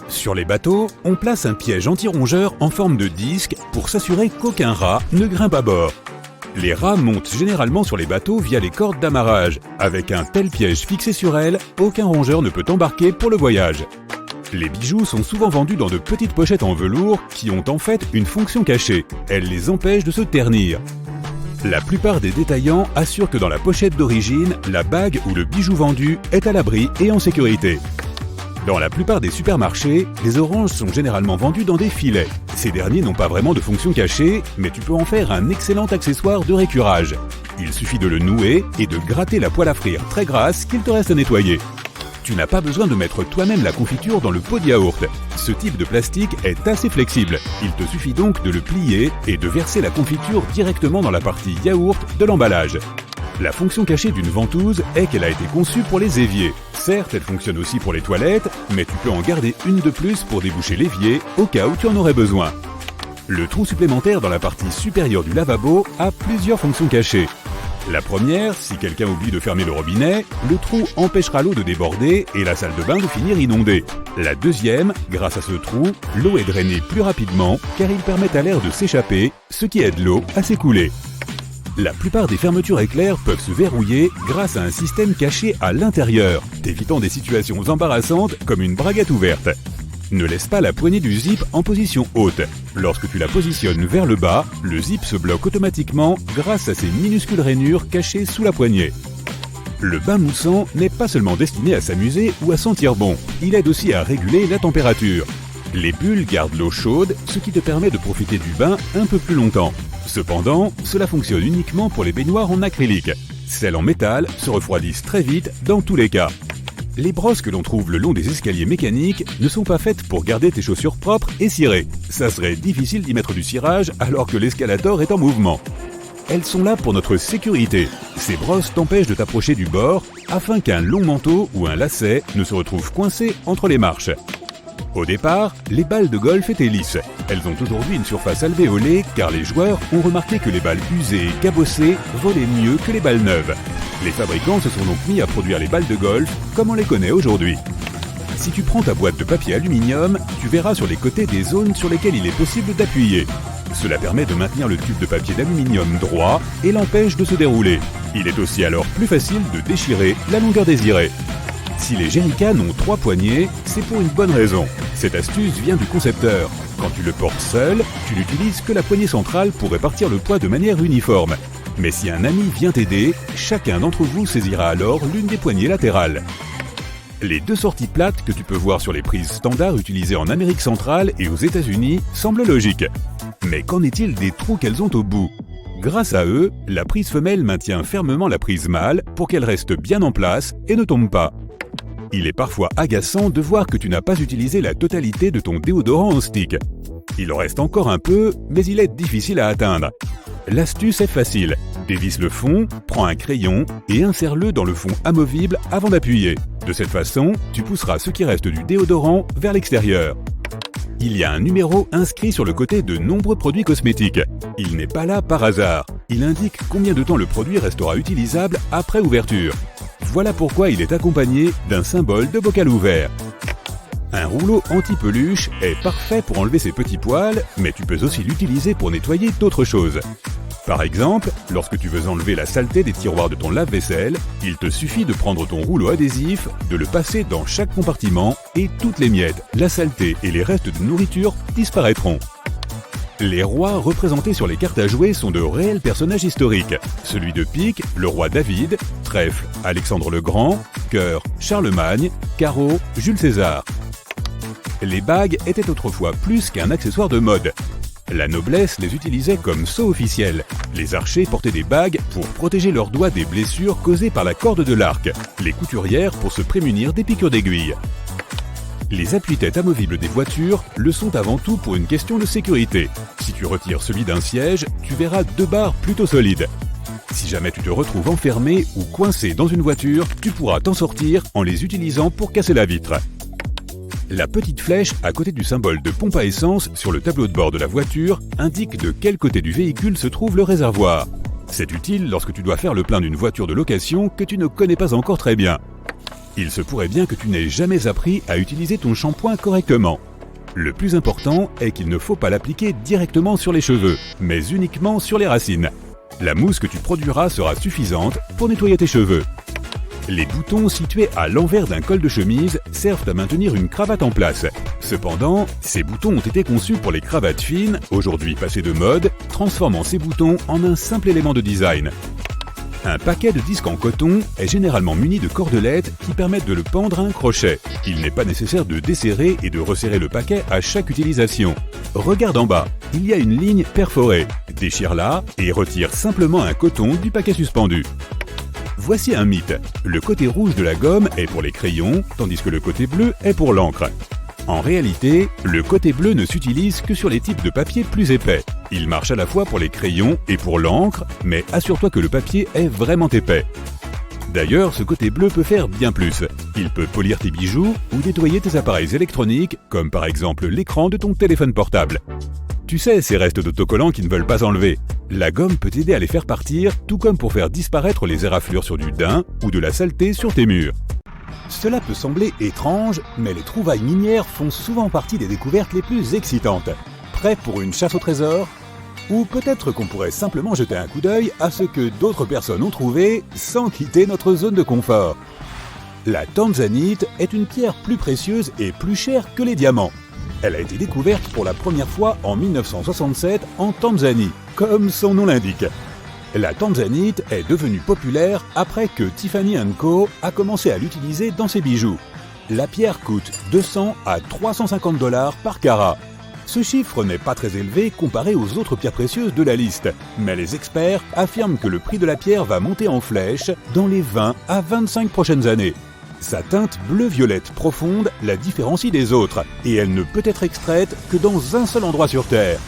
Sur les bateaux, on place un piège anti-rongeur en forme de disque pour s'assurer qu'aucun rat ne grimpe à bord. Les rats montent généralement sur les bateaux via les cordes d'amarrage. Avec un tel piège fixé sur elles, aucun rongeur ne peut embarquer pour le voyage. Les bijoux sont souvent vendus dans de petites pochettes en velours qui ont en fait une fonction cachée. Elles les empêchent de se ternir. La plupart des détaillants assurent que dans la pochette d'origine, la bague ou le bijou vendu est à l'abri et en sécurité. Dans la plupart des supermarchés, les oranges sont généralement vendues dans des filets. Ces derniers n'ont pas vraiment de fonction cachée, mais tu peux en faire un excellent accessoire de récurage. Il suffit de le nouer et de gratter la poêle à frire très grasse qu'il te reste à nettoyer. Tu n'as pas besoin de mettre toi-même la confiture dans le pot de yaourt. Ce type de plastique est assez flexible. Il te suffit donc de le plier et de verser la confiture directement dans la partie yaourt de l'emballage. La fonction cachée d'une ventouse est qu'elle a été conçue pour les éviers. Certes, elle fonctionne aussi pour les toilettes, mais tu peux en garder une de plus pour déboucher l'évier au cas où tu en aurais besoin. Le trou supplémentaire dans la partie supérieure du lavabo a plusieurs fonctions cachées. La première, si quelqu'un oublie de fermer le robinet, le trou empêchera l'eau de déborder et la salle de bain de finir inondée. La deuxième, grâce à ce trou, l'eau est drainée plus rapidement car il permet à l'air de s'échapper, ce qui aide l'eau à s'écouler. La plupart des fermetures éclairs peuvent se verrouiller grâce à un système caché à l'intérieur, t'évitant des situations embarrassantes comme une braguette ouverte. Ne laisse pas la poignée du zip en position haute. Lorsque tu la positionnes vers le bas, le zip se bloque automatiquement grâce à ces minuscules rainures cachées sous la poignée. Le bain moussant n'est pas seulement destiné à s'amuser ou à sentir bon, il aide aussi à réguler la température. Les bulles gardent l'eau chaude, ce qui te permet de profiter du bain un peu plus longtemps. Cependant, cela fonctionne uniquement pour les baignoires en acrylique. Celles en métal se refroidissent très vite dans tous les cas. Les brosses que l'on trouve le long des escaliers mécaniques ne sont pas faites pour garder tes chaussures propres et cirées. Ça serait difficile d'y mettre du cirage alors que l'escalator est en mouvement. Elles sont là pour notre sécurité. Ces brosses t'empêchent de t'approcher du bord afin qu'un long manteau ou un lacet ne se retrouve coincé entre les marches. Au départ, les balles de golf étaient lisses. Elles ont aujourd'hui une surface alvéolée car les joueurs ont remarqué que les balles usées et cabossées volaient mieux que les balles neuves. Les fabricants se sont donc mis à produire les balles de golf comme on les connaît aujourd'hui. Si tu prends ta boîte de papier aluminium, tu verras sur les côtés des zones sur lesquelles il est possible d'appuyer. Cela permet de maintenir le tube de papier d'aluminium droit et l'empêche de se dérouler. Il est aussi alors plus facile de déchirer la longueur désirée. Si les jerrycans ont 3 poignées, c'est pour une bonne raison. Cette astuce vient du concepteur. Quand tu le portes seul, tu n'utilises que la poignée centrale pour répartir le poids de manière uniforme. Mais si un ami vient t'aider, chacun d'entre vous saisira alors l'une des poignées latérales. Les 2 sorties plates que tu peux voir sur les prises standards utilisées en Amérique centrale et aux États-Unis semblent logiques. Mais qu'en est-il des trous qu'elles ont au bout ? Grâce à eux, la prise femelle maintient fermement la prise mâle pour qu'elle reste bien en place et ne tombe pas. Il est parfois agaçant de voir que tu n'as pas utilisé la totalité de ton déodorant en stick. Il en reste encore un peu, mais il est difficile à atteindre. L'astuce est facile. Dévisse le fond, prends un crayon et insère-le dans le fond amovible avant d'appuyer. De cette façon, tu pousseras ce qui reste du déodorant vers l'extérieur. Il y a un numéro inscrit sur le côté de nombreux produits cosmétiques. Il n'est pas là par hasard. Il indique combien de temps le produit restera utilisable après ouverture. Voilà pourquoi il est accompagné d'un symbole de bocal ouvert. Un rouleau anti-peluche est parfait pour enlever ces petits poils, mais tu peux aussi l'utiliser pour nettoyer d'autres choses. Par exemple, lorsque tu veux enlever la saleté des tiroirs de ton lave-vaisselle, il te suffit de prendre ton rouleau adhésif, de le passer dans chaque compartiment et toutes les miettes, la saleté et les restes de nourriture disparaîtront. Les rois représentés sur les cartes à jouer sont de réels personnages historiques. Celui de pique, le roi David, trèfle, Alexandre le Grand, cœur, Charlemagne, carreau, Jules César. Les bagues étaient autrefois plus qu'un accessoire de mode. La noblesse les utilisait comme sceau officiel. Les archers portaient des bagues pour protéger leurs doigts des blessures causées par la corde de l'arc. Les couturières pour se prémunir des piqûres d'aiguille. Les appuie-têtes amovibles des voitures le sont avant tout pour une question de sécurité. Si tu retires celui d'un siège, tu verras 2 barres plutôt solides. Si jamais tu te retrouves enfermé ou coincé dans une voiture, tu pourras t'en sortir en les utilisant pour casser la vitre. La petite flèche à côté du symbole de pompe à essence sur le tableau de bord de la voiture indique de quel côté du véhicule se trouve le réservoir. C'est utile lorsque tu dois faire le plein d'une voiture de location que tu ne connais pas encore très bien. Il se pourrait bien que tu n'aies jamais appris à utiliser ton shampoing correctement. Le plus important est qu'il ne faut pas l'appliquer directement sur les cheveux, mais uniquement sur les racines. La mousse que tu produiras sera suffisante pour nettoyer tes cheveux. Les boutons situés à l'envers d'un col de chemise servent à maintenir une cravate en place. Cependant, ces boutons ont été conçus pour les cravates fines, aujourd'hui passées de mode, transformant ces boutons en un simple élément de design. Un paquet de disques en coton est généralement muni de cordelettes qui permettent de le pendre à un crochet. Il n'est pas nécessaire de desserrer et de resserrer le paquet à chaque utilisation. Regarde en bas, il y a une ligne perforée. Déchire-la et retire simplement un coton du paquet suspendu. Voici un mythe. Le côté rouge de la gomme est pour les crayons, tandis que le côté bleu est pour l'encre. En réalité, le côté bleu ne s'utilise que sur les types de papier plus épais. Il marche à la fois pour les crayons et pour l'encre, mais assure-toi que le papier est vraiment épais. D'ailleurs, ce côté bleu peut faire bien plus. Il peut polir tes bijoux ou nettoyer tes appareils électroniques, comme par exemple l'écran de ton téléphone portable. Tu sais, ces restes d'autocollants qui ne veulent pas enlever. La gomme peut t'aider à les faire partir, tout comme pour faire disparaître les éraflures sur du daim ou de la saleté sur tes murs. Cela peut sembler étrange, mais les trouvailles minières font souvent partie des découvertes les plus excitantes. Prêt pour une chasse au trésor ? Ou peut-être qu'on pourrait simplement jeter un coup d'œil à ce que d'autres personnes ont trouvé sans quitter notre zone de confort. La tanzanite est une pierre plus précieuse et plus chère que les diamants. Elle a été découverte pour la première fois en 1967 en Tanzanie, comme son nom l'indique. La tanzanite est devenue populaire après que Tiffany & Co a commencé à l'utiliser dans ses bijoux. La pierre coûte 200 à 350 $ par carat. Ce chiffre n'est pas très élevé comparé aux autres pierres précieuses de la liste, mais les experts affirment que le prix de la pierre va monter en flèche dans les 20 à 25 prochaines années. Sa teinte bleu-violette profonde la différencie des autres, et elle ne peut être extraite que dans un seul endroit sur Terre.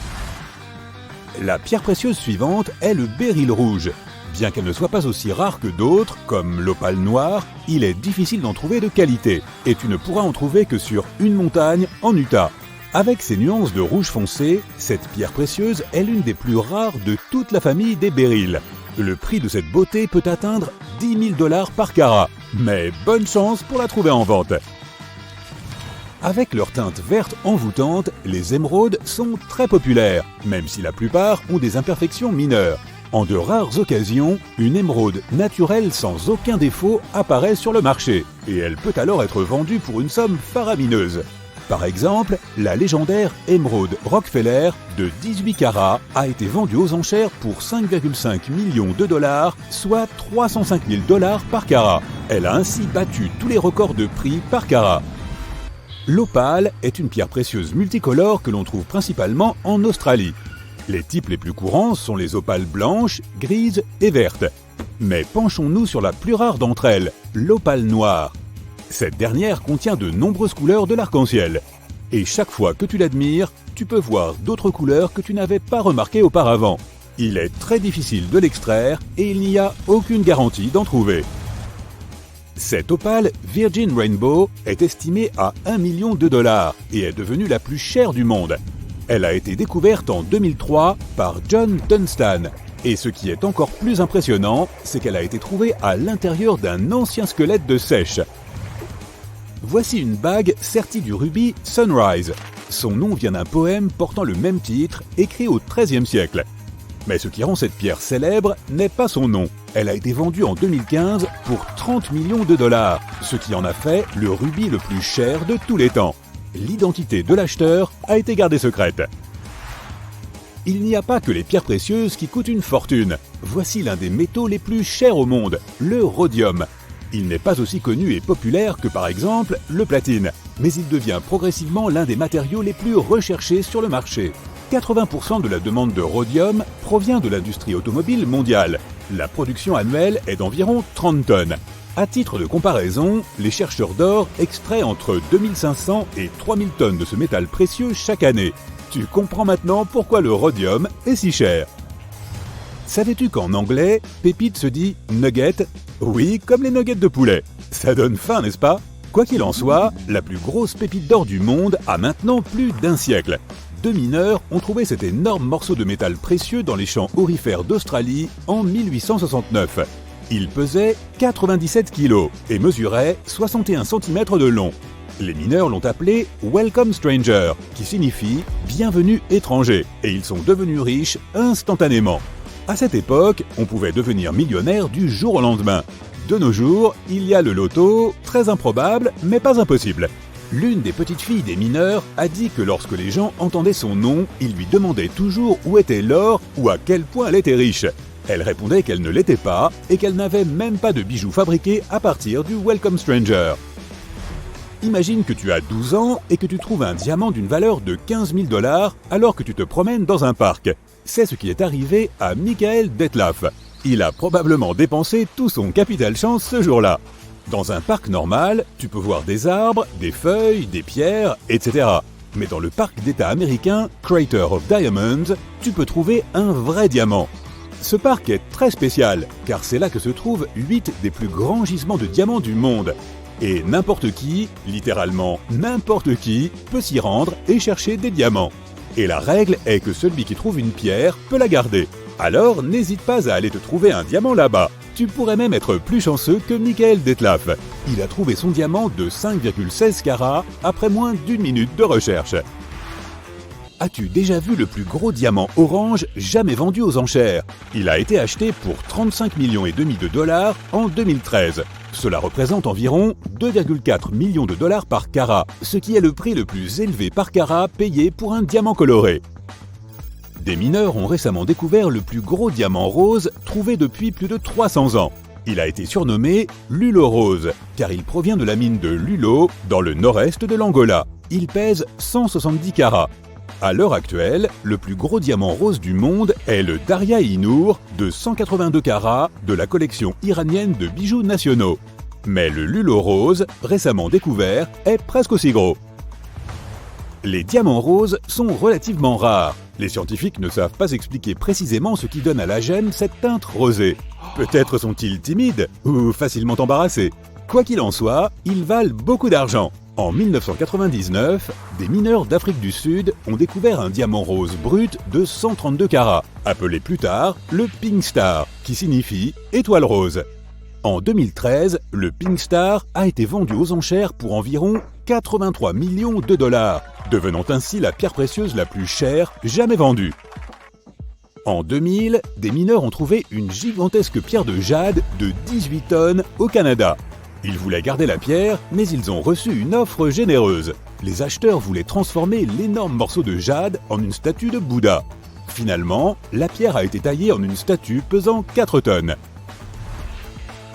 La pierre précieuse suivante est le béryl rouge. Bien qu'elle ne soit pas aussi rare que d'autres, comme l'opale noire, il est difficile d'en trouver de qualité, et tu ne pourras en trouver que sur une montagne en Utah. Avec ses nuances de rouge foncé, cette pierre précieuse est l'une des plus rares de toute la famille des béryls. Le prix de cette beauté peut atteindre 10 000 $ par carat, mais bonne chance pour la trouver en vente. Avec leur teinte verte envoûtante, les émeraudes sont très populaires, même si la plupart ont des imperfections mineures. En de rares occasions, une émeraude naturelle sans aucun défaut apparaît sur le marché, et elle peut alors être vendue pour une somme faramineuse. Par exemple, la légendaire émeraude Rockefeller de 18 carats a été vendue aux enchères pour 5,5 millions de $, soit 305 000 $ par carat. Elle a ainsi battu tous les records de prix par carat. L'opale est une pierre précieuse multicolore que l'on trouve principalement en Australie. Les types les plus courants sont les opales blanches, grises et vertes. Mais penchons-nous sur la plus rare d'entre elles, l'opale noire. Cette dernière contient de nombreuses couleurs de l'arc-en-ciel. Et chaque fois que tu l'admires, tu peux voir d'autres couleurs que tu n'avais pas remarquées auparavant. Il est très difficile de l'extraire et il n'y a aucune garantie d'en trouver. Cette opale Virgin Rainbow est estimée à 1 million de $ et est devenue la plus chère du monde. Elle a été découverte en 2003 par John Dunstan. Et ce qui est encore plus impressionnant, c'est qu'elle a été trouvée à l'intérieur d'un ancien squelette de seiche. Voici une bague sertie du rubis Sunrise. Son nom vient d'un poème portant le même titre, écrit au XIIIe siècle. Mais ce qui rend cette pierre célèbre n'est pas son nom. Elle a été vendue en 2015 pour 30 millions de $, ce qui en a fait le rubis le plus cher de tous les temps. L'identité de l'acheteur a été gardée secrète. Il n'y a pas que les pierres précieuses qui coûtent une fortune. Voici l'un des métaux les plus chers au monde, le rhodium. Il n'est pas aussi connu et populaire que par exemple le platine, mais il devient progressivement l'un des matériaux les plus recherchés sur le marché. 80% de la demande de rhodium provient de l'industrie automobile mondiale. La production annuelle est d'environ 30 tonnes. À titre de comparaison, les chercheurs d'or extraient entre 2500 et 3000 tonnes de ce métal précieux chaque année. Tu comprends maintenant pourquoi le rhodium est si cher. Savais-tu qu'en anglais, pépite se dit nugget ? Oui, comme les nuggets de poulet. Ça donne faim, n'est-ce pas ? Quoi qu'il en soit, la plus grosse pépite d'or du monde a maintenant plus d'1 siècle. 2 mineurs ont trouvé cet énorme morceau de métal précieux dans les champs aurifères d'Australie en 1869. Il pesait 97 kg et mesurait 61 cm de long. Les mineurs l'ont appelé « Welcome Stranger », qui signifie « Bienvenue étranger », et ils sont devenus riches instantanément. À cette époque, on pouvait devenir millionnaire du jour au lendemain. De nos jours, il y a le loto, très improbable, mais pas impossible. L'une des petites filles des mineurs a dit que lorsque les gens entendaient son nom, ils lui demandaient toujours où était l'or ou à quel point elle était riche. Elle répondait qu'elle ne l'était pas et qu'elle n'avait même pas de bijoux fabriqués à partir du Welcome Stranger. Imagine que tu as 12 ans et que tu trouves un diamant d'une valeur de 15 000 $ alors que tu te promènes dans un parc. C'est ce qui est arrivé à Michael Detlef. Il a probablement dépensé tout son capital chance ce jour-là. Dans un parc normal, tu peux voir des arbres, des feuilles, des pierres, etc. Mais dans le parc d'État américain Crater of Diamonds, tu peux trouver un vrai diamant. Ce parc est très spécial, car c'est là que se trouvent 8 des plus grands gisements de diamants du monde. Et n'importe qui, littéralement n'importe qui, peut s'y rendre et chercher des diamants. Et la règle est que celui qui trouve une pierre peut la garder. Alors n'hésite pas à aller te trouver un diamant là-bas. Tu pourrais même être plus chanceux que Michael Detlef. Il a trouvé son diamant de 5,16 carats après moins d'1 minute de recherche. As-tu déjà vu le plus gros diamant orange jamais vendu aux enchères? Il a été acheté pour 35,5 millions de dollars en 2013. Cela représente environ 2,4 millions de dollars par carat, ce qui est le prix le plus élevé par carat payé pour un diamant coloré. Des mineurs ont récemment découvert le plus gros diamant rose trouvé depuis plus de 300 ans. Il a été surnommé Lulo Rose, car il provient de la mine de Lulo, dans le nord-est de l'Angola. Il pèse 170 carats. À l'heure actuelle, le plus gros diamant rose du monde est le Darya-i Noor de 182 carats de la collection iranienne de bijoux nationaux. Mais le Lulo Rose, récemment découvert, est presque aussi gros. Les diamants roses sont relativement rares. Les scientifiques ne savent pas expliquer précisément ce qui donne à la gemme cette teinte rosée. Peut-être sont-ils timides ou facilement embarrassés. Quoi qu'il en soit, ils valent beaucoup d'argent. En 1999, des mineurs d'Afrique du Sud ont découvert un diamant rose brut de 132 carats, appelé plus tard le Pink Star, qui signifie « étoile rose ». En 2013, le Pink Star a été vendu aux enchères pour environ 83 millions de dollars, devenant ainsi la pierre précieuse la plus chère jamais vendue. En 2000, des mineurs ont trouvé une gigantesque pierre de jade de 18 tonnes au Canada. Ils voulaient garder la pierre, mais ils ont reçu une offre généreuse. Les acheteurs voulaient transformer l'énorme morceau de jade en une statue de Bouddha. Finalement, la pierre a été taillée en une statue pesant 4 tonnes.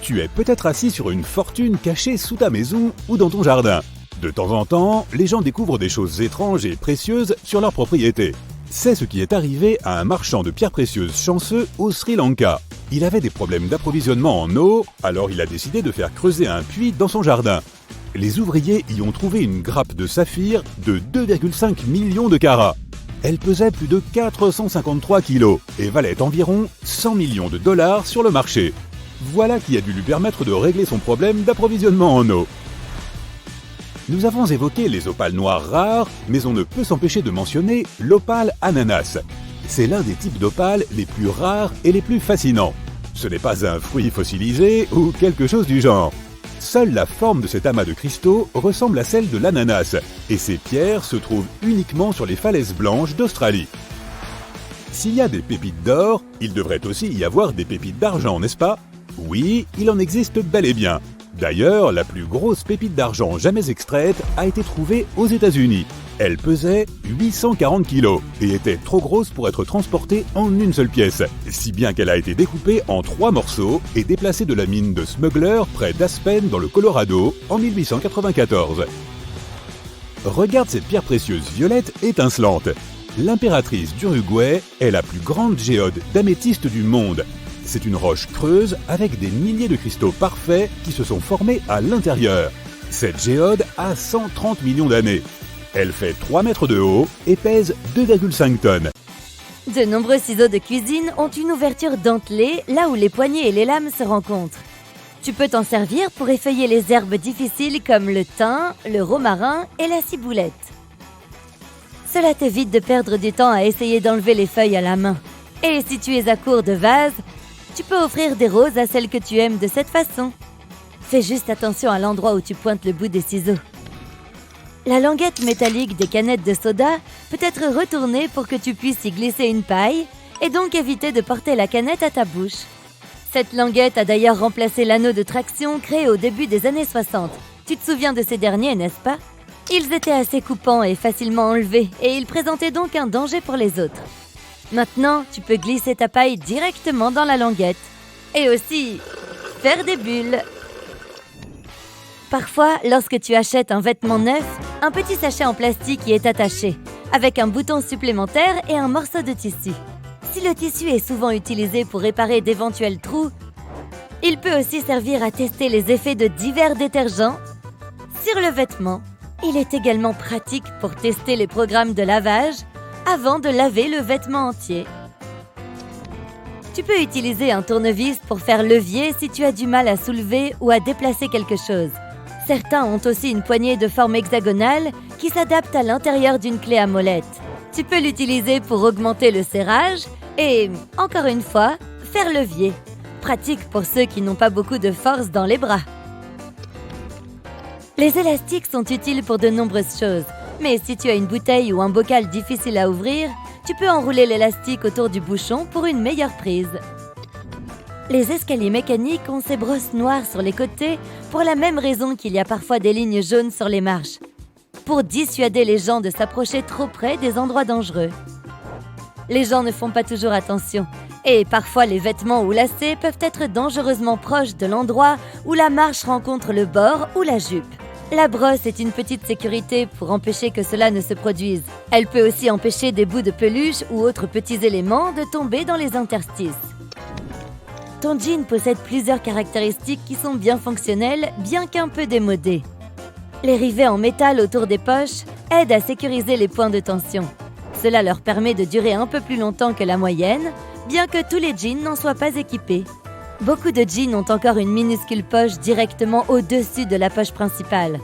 Tu es peut-être assis sur une fortune cachée sous ta maison ou dans ton jardin. De temps en temps, les gens découvrent des choses étranges et précieuses sur leur propriété. C'est ce qui est arrivé à un marchand de pierres précieuses chanceux au Sri Lanka. Il avait des problèmes d'approvisionnement en eau, alors il a décidé de faire creuser un puits dans son jardin. Les ouvriers y ont trouvé une grappe de saphir de 2,5 millions de carats. Elle pesait plus de 453 kilos et valait environ 100 millions de dollars sur le marché. Voilà qui a dû lui permettre de régler son problème d'approvisionnement en eau. Nous avons évoqué les opales noires rares, mais on ne peut s'empêcher de mentionner l'opale ananas. C'est l'un des types d'opales les plus rares et les plus fascinants. Ce n'est pas un fruit fossilisé ou quelque chose du genre. Seule la forme de cet amas de cristaux ressemble à celle de l'ananas, et ces pierres se trouvent uniquement sur les falaises blanches d'Australie. S'il y a des pépites d'or, il devrait aussi y avoir des pépites d'argent, n'est-ce pas? Oui, il en existe bel et bien. D'ailleurs, la plus grosse pépite d'argent jamais extraite a été trouvée aux États-Unis. Elle pesait 840 kilos et était trop grosse pour être transportée en une seule pièce, si bien qu'elle a été découpée en 3 morceaux et déplacée de la mine de Smuggler près d'Aspen dans le Colorado en 1894. Regarde cette pierre précieuse violette étincelante. L'impératrice d'Uruguay est la plus grande géode d'améthyste du monde. C'est une roche creuse avec des milliers de cristaux parfaits qui se sont formés à l'intérieur. Cette géode a 130 millions d'années. Elle fait 3 mètres de haut et pèse 2,5 tonnes. De nombreux ciseaux de cuisine ont une ouverture dentelée là où les poignées et les lames se rencontrent. Tu peux t'en servir pour effeuiller les herbes difficiles comme le thym, le romarin et la ciboulette. Cela t'évite de perdre du temps à essayer d'enlever les feuilles à la main. Et si tu es à court de vase, tu peux offrir des roses à celles que tu aimes de cette façon. Fais juste attention à l'endroit où tu pointes le bout des ciseaux. La languette métallique des canettes de soda peut être retournée pour que tu puisses y glisser une paille et donc éviter de porter la canette à ta bouche. Cette languette a d'ailleurs remplacé l'anneau de traction créé au début des années 60. Tu te souviens de ces derniers, n'est-ce pas? Ils étaient assez coupants et facilement enlevés et ils présentaient donc un danger pour les autres. Maintenant, tu peux glisser ta paille directement dans la languette. Et aussi, faire des bulles. Parfois, lorsque tu achètes un vêtement neuf, un petit sachet en plastique y est attaché, avec un bouton supplémentaire et un morceau de tissu. Si le tissu est souvent utilisé pour réparer d'éventuels trous, il peut aussi servir à tester les effets de divers détergents sur le vêtement. Il est également pratique pour tester les programmes de lavage avant de laver le vêtement entier. Tu peux utiliser un tournevis pour faire levier si tu as du mal à soulever ou à déplacer quelque chose. Certains ont aussi une poignée de forme hexagonale qui s'adapte à l'intérieur d'une clé à molette. Tu peux l'utiliser pour augmenter le serrage et, encore une fois, faire levier. Pratique pour ceux qui n'ont pas beaucoup de force dans les bras. Les élastiques sont utiles pour de nombreuses choses, mais si tu as une bouteille ou un bocal difficile à ouvrir, tu peux enrouler l'élastique autour du bouchon pour une meilleure prise. Les escaliers mécaniques ont ces brosses noires sur les côtés pour la même raison qu'il y a parfois des lignes jaunes sur les marches, pour dissuader les gens de s'approcher trop près des endroits dangereux. Les gens ne font pas toujours attention, et parfois les vêtements ou lacets peuvent être dangereusement proches de l'endroit où la marche rencontre le bord ou la jupe. La brosse est une petite sécurité pour empêcher que cela ne se produise. Elle peut aussi empêcher des bouts de peluche ou autres petits éléments de tomber dans les interstices. Ton jean possède plusieurs caractéristiques qui sont bien fonctionnelles, bien qu'un peu démodées. Les rivets en métal autour des poches aident à sécuriser les points de tension. Cela leur permet de durer un peu plus longtemps que la moyenne, bien que tous les jeans n'en soient pas équipés. Beaucoup de jeans ont encore une minuscule poche directement au-dessus de la poche principale.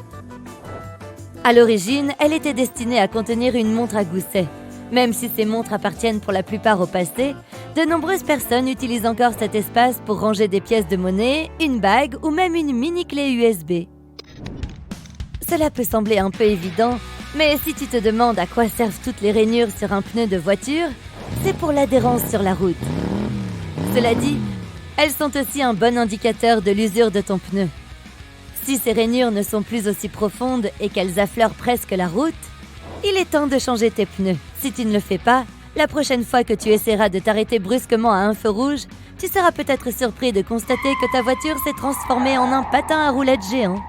À l'origine, elle était destinée à contenir une montre à gousset. Même si ces montres appartiennent pour la plupart au passé, de nombreuses personnes utilisent encore cet espace pour ranger des pièces de monnaie, une bague ou même une mini-clé USB. Cela peut sembler un peu évident, mais si tu te demandes à quoi servent toutes les rainures sur un pneu de voiture, c'est pour l'adhérence sur la route. Cela dit, elles sont aussi un bon indicateur de l'usure de ton pneu. Si ces rainures ne sont plus aussi profondes et qu'elles affleurent presque la route, il est temps de changer tes pneus. Si tu ne le fais pas, la prochaine fois que tu essaieras de t'arrêter brusquement à un feu rouge, tu seras peut-être surpris de constater que ta voiture s'est transformée en un patin à roulettes géant.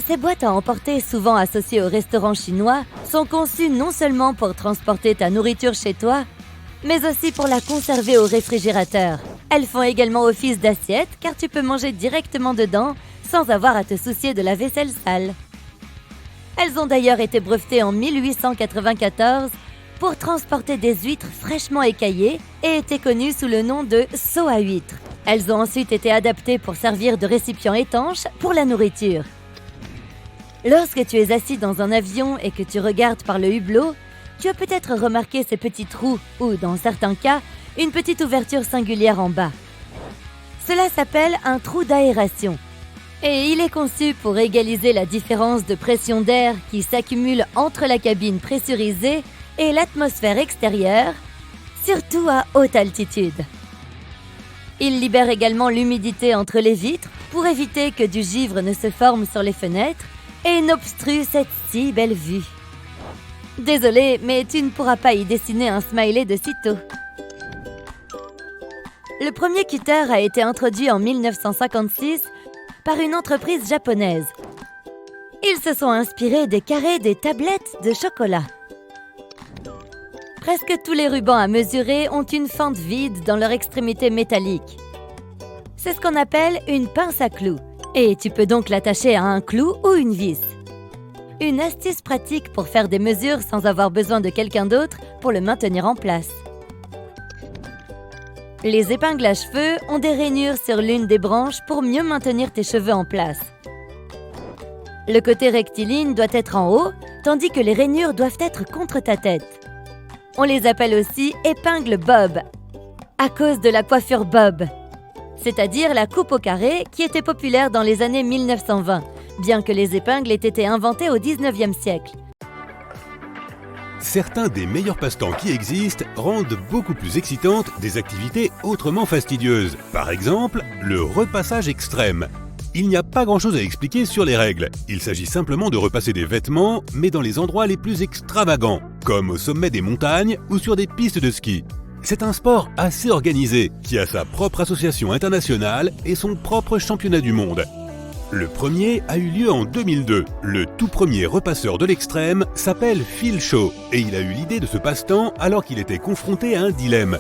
Ces boîtes à emporter, souvent associées au restaurant chinois, sont conçues non seulement pour transporter ta nourriture chez toi, mais aussi pour la conserver au réfrigérateur. Elles font également office d'assiette car tu peux manger directement dedans sans avoir à te soucier de la vaisselle sale. Elles ont d'ailleurs été brevetées en 1894 pour transporter des huîtres fraîchement écaillées et étaient connues sous le nom de seaux à huîtres. Elles ont ensuite été adaptées pour servir de récipient étanche pour la nourriture. Lorsque tu es assis dans un avion et que tu regardes par le hublot, tu as peut-être remarqué ces petits trous ou, dans certains cas, une petite ouverture singulière en bas. Cela s'appelle un trou d'aération. Et il est conçu pour égaliser la différence de pression d'air qui s'accumule entre la cabine pressurisée et l'atmosphère extérieure, surtout à haute altitude. Il libère également l'humidité entre les vitres pour éviter que du givre ne se forme sur les fenêtres et n'obstrue cette si belle vue. Désolé, mais tu ne pourras pas y dessiner un smiley de sitôt. Le premier cutter a été introduit en 1956 par une entreprise japonaise. Ils se sont inspirés des carrés des tablettes de chocolat. Presque tous les rubans à mesurer ont une fente vide dans leur extrémité métallique. C'est ce qu'on appelle une pince à clous, et tu peux donc l'attacher à un clou ou une vis. Une astuce pratique pour faire des mesures sans avoir besoin de quelqu'un d'autre pour le maintenir en place. Les épingles à cheveux ont des rainures sur l'une des branches pour mieux maintenir tes cheveux en place. Le côté rectiligne doit être en haut, tandis que les rainures doivent être contre ta tête. On les appelle aussi épingles bob, à cause de la coiffure bob, c'est-à-dire la coupe au carré qui était populaire dans les années 1920, bien que les épingles aient été inventées au 19e siècle. Certains des meilleurs passe-temps qui existent rendent beaucoup plus excitantes des activités autrement fastidieuses. Par exemple, le repassage extrême. Il n'y a pas grand-chose à expliquer sur les règles. Il s'agit simplement de repasser des vêtements, mais dans les endroits les plus extravagants, comme au sommet des montagnes ou sur des pistes de ski. C'est un sport assez organisé, qui a sa propre association internationale et son propre championnat du monde. Le premier a eu lieu en 2002. Le tout premier repasseur de l'extrême s'appelle Phil Shaw et il a eu l'idée de ce passe-temps alors qu'il était confronté à un dilemme.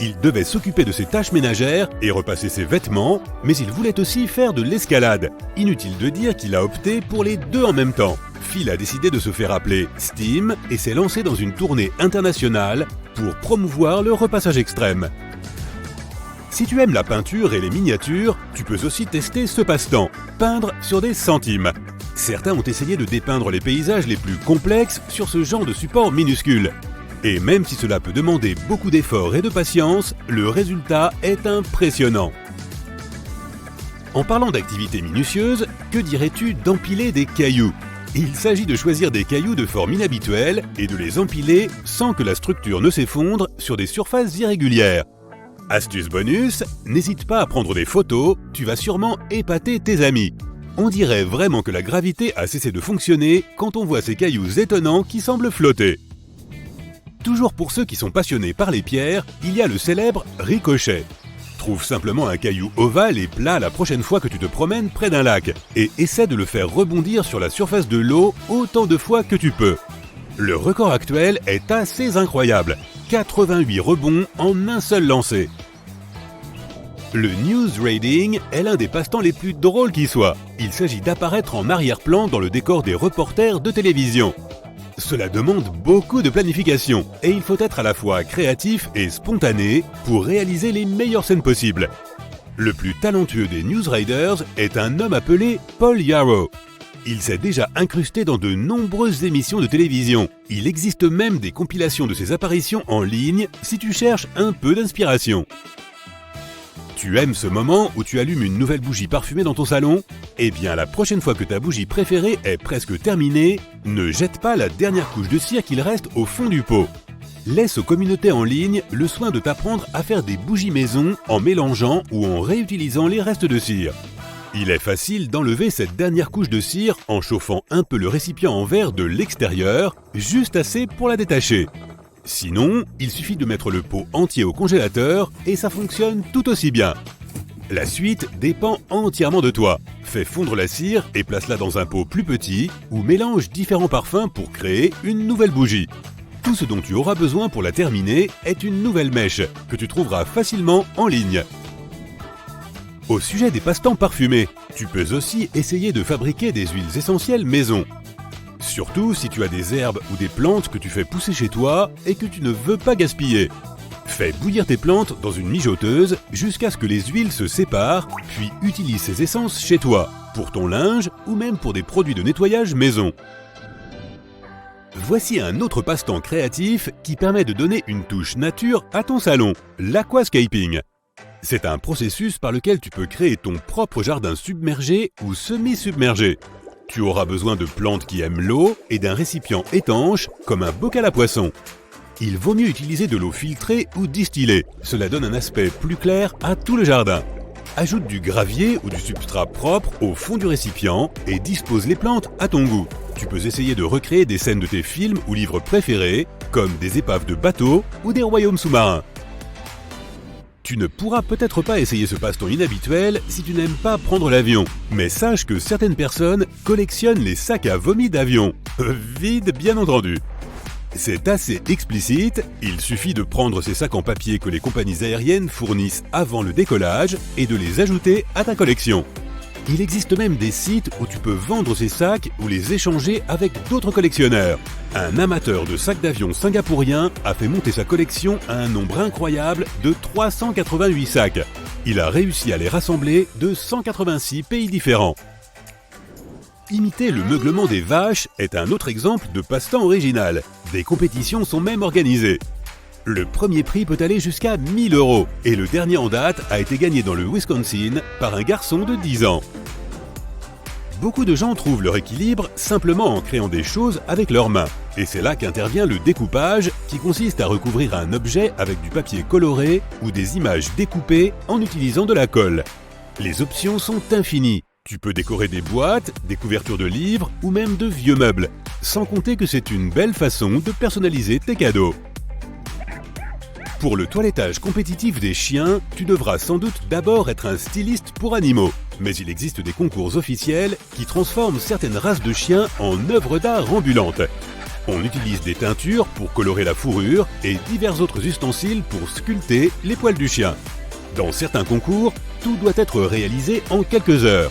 Il devait s'occuper de ses tâches ménagères et repasser ses vêtements, mais il voulait aussi faire de l'escalade. Inutile de dire qu'il a opté pour les deux en même temps. Phil a décidé de se faire appeler Steam et s'est lancé dans une tournée internationale pour promouvoir le repassage extrême. Si tu aimes la peinture et les miniatures, tu peux aussi tester ce passe-temps, peindre sur des centimes. Certains ont essayé de dépeindre les paysages les plus complexes sur ce genre de support minuscule. Et même si cela peut demander beaucoup d'efforts et de patience, le résultat est impressionnant. En parlant d'activités minutieuses, que dirais-tu d'empiler des cailloux ? Il s'agit de choisir des cailloux de forme inhabituelle et de les empiler sans que la structure ne s'effondre sur des surfaces irrégulières. Astuce bonus, n'hésite pas à prendre des photos, tu vas sûrement épater tes amis. On dirait vraiment que la gravité a cessé de fonctionner quand on voit ces cailloux étonnants qui semblent flotter. Toujours pour ceux qui sont passionnés par les pierres, il y a le célèbre ricochet. Trouve simplement un caillou ovale et plat la prochaine fois que tu te promènes près d'un lac et essaie de le faire rebondir sur la surface de l'eau autant de fois que tu peux. Le record actuel est assez incroyable, 88 rebonds en un seul lancer. Le news raiding est l'un des passe-temps les plus drôles qui soit. Il s'agit d'apparaître en arrière-plan dans le décor des reporters de télévision. Cela demande beaucoup de planification et il faut être à la fois créatif et spontané pour réaliser les meilleures scènes possibles. Le plus talentueux des news raiders est un homme appelé Paul Yarrow. Il s'est déjà incrusté dans de nombreuses émissions de télévision. Il existe même des compilations de ses apparitions en ligne si tu cherches un peu d'inspiration. Tu aimes ce moment où tu allumes une nouvelle bougie parfumée dans ton salon ? Eh bien, la prochaine fois que ta bougie préférée est presque terminée, ne jette pas la dernière couche de cire qu'il reste au fond du pot. Laisse aux communautés en ligne le soin de t'apprendre à faire des bougies maison en mélangeant ou en réutilisant les restes de cire. Il est facile d'enlever cette dernière couche de cire en chauffant un peu le récipient en verre de l'extérieur, juste assez pour la détacher. Sinon, il suffit de mettre le pot entier au congélateur et ça fonctionne tout aussi bien. La suite dépend entièrement de toi. Fais fondre la cire et place-la dans un pot plus petit ou mélange différents parfums pour créer une nouvelle bougie. Tout ce dont tu auras besoin pour la terminer est une nouvelle mèche que tu trouveras facilement en ligne. Au sujet des passe-temps parfumés, tu peux aussi essayer de fabriquer des huiles essentielles maison. Surtout si tu as des herbes ou des plantes que tu fais pousser chez toi et que tu ne veux pas gaspiller. Fais bouillir tes plantes dans une mijoteuse jusqu'à ce que les huiles se séparent, puis utilise ces essences chez toi, pour ton linge ou même pour des produits de nettoyage maison. Voici un autre passe-temps créatif qui permet de donner une touche nature à ton salon, l'aquascaping. C'est un processus par lequel tu peux créer ton propre jardin submergé ou semi-submergé. Tu auras besoin de plantes qui aiment l'eau et d'un récipient étanche comme un bocal à poissons. Il vaut mieux utiliser de l'eau filtrée ou distillée, cela donne un aspect plus clair à tout le jardin. Ajoute du gravier ou du substrat propre au fond du récipient et dispose les plantes à ton goût. Tu peux essayer de recréer des scènes de tes films ou livres préférés, comme des épaves de bateaux ou des royaumes sous-marins. Tu ne pourras peut-être pas essayer ce passe-temps inhabituel si tu n'aimes pas prendre l'avion, mais sache que certaines personnes collectionnent les sacs à vomi d'avion. Vides, bien entendu. C'est assez explicite, il suffit de prendre ces sacs en papier que les compagnies aériennes fournissent avant le décollage et de les ajouter à ta collection. Il existe même des sites où tu peux vendre ces sacs ou les échanger avec d'autres collectionneurs. Un amateur de sacs d'avion singapourien a fait monter sa collection à un nombre incroyable de 388 sacs. Il a réussi à les rassembler de 186 pays différents. Imiter le meuglement des vaches est un autre exemple de passe-temps original. Des compétitions sont même organisées. Le premier prix peut aller jusqu'à 1000 € et le dernier en date a été gagné dans le Wisconsin par un garçon de 10 ans. Beaucoup de gens trouvent leur équilibre simplement en créant des choses avec leurs mains. Et c'est là qu'intervient le découpage qui consiste à recouvrir un objet avec du papier coloré ou des images découpées en utilisant de la colle. Les options sont infinies. Tu peux décorer des boîtes, des couvertures de livres ou même de vieux meubles, sans compter que c'est une belle façon de personnaliser tes cadeaux. Pour le toilettage compétitif des chiens, tu devras sans doute d'abord être un styliste pour animaux. Mais il existe des concours officiels qui transforment certaines races de chiens en œuvres d'art ambulantes. On utilise des teintures pour colorer la fourrure et divers autres ustensiles pour sculpter les poils du chien. Dans certains concours, tout doit être réalisé en quelques heures.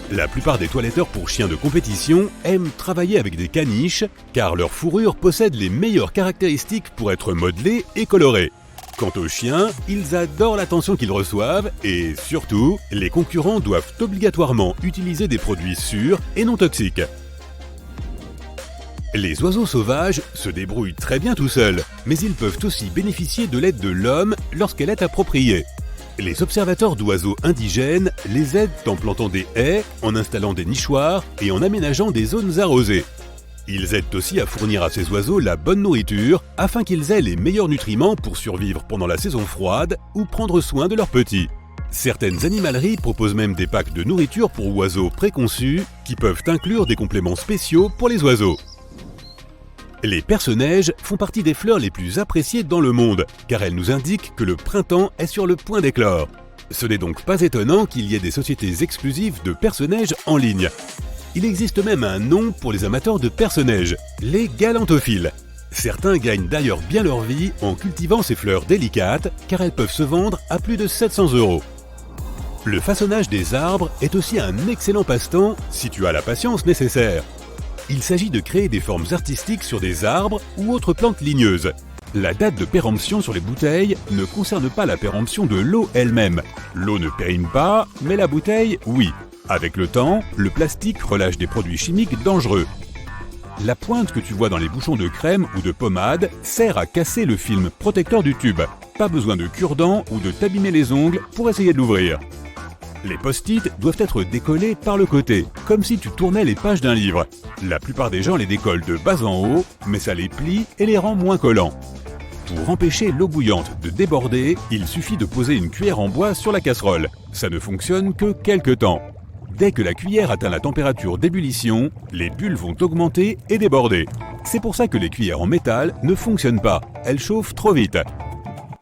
La plupart des toiletteurs pour chiens de compétition aiment travailler avec des caniches car leur fourrure possède les meilleures caractéristiques pour être modelée et colorée. Quant aux chiens, ils adorent l'attention qu'ils reçoivent et surtout, les concurrents doivent obligatoirement utiliser des produits sûrs et non toxiques. Les oiseaux sauvages se débrouillent très bien tout seuls, mais ils peuvent aussi bénéficier de l'aide de l'homme lorsqu'elle est appropriée. Les observateurs d'oiseaux indigènes les aident en plantant des haies, en installant des nichoirs et en aménageant des zones arrosées. Ils aident aussi à fournir à ces oiseaux la bonne nourriture afin qu'ils aient les meilleurs nutriments pour survivre pendant la saison froide ou prendre soin de leurs petits. Certaines animaleries proposent même des packs de nourriture pour oiseaux préconçus qui peuvent inclure des compléments spéciaux pour les oiseaux. Les perce-neige font partie des fleurs les plus appréciées dans le monde car elles nous indiquent que le printemps est sur le point d'éclore. Ce n'est donc pas étonnant qu'il y ait des sociétés exclusives de perce-neige en ligne. Il existe même un nom pour les amateurs de perce-neige, les galantophiles. Certains gagnent d'ailleurs bien leur vie en cultivant ces fleurs délicates car elles peuvent se vendre à plus de 700 €. Le façonnage des arbres est aussi un excellent passe-temps si tu as la patience nécessaire. Il s'agit de créer des formes artistiques sur des arbres ou autres plantes ligneuses. La date de péremption sur les bouteilles ne concerne pas la péremption de l'eau elle-même. L'eau ne périme pas, mais la bouteille, oui. Avec le temps, le plastique relâche des produits chimiques dangereux. La pointe que tu vois dans les bouchons de crème ou de pommade sert à casser le film protecteur du tube. Pas besoin de cure-dent ou de t'abîmer les ongles pour essayer de l'ouvrir. Les post-it doivent être décollés par le côté, comme si tu tournais les pages d'un livre. La plupart des gens les décollent de bas en haut, mais ça les plie et les rend moins collants. Pour empêcher l'eau bouillante de déborder, il suffit de poser une cuillère en bois sur la casserole. Ça ne fonctionne que quelques temps. Dès que la cuillère atteint la température d'ébullition, les bulles vont augmenter et déborder. C'est pour ça que les cuillères en métal ne fonctionnent pas, elles chauffent trop vite.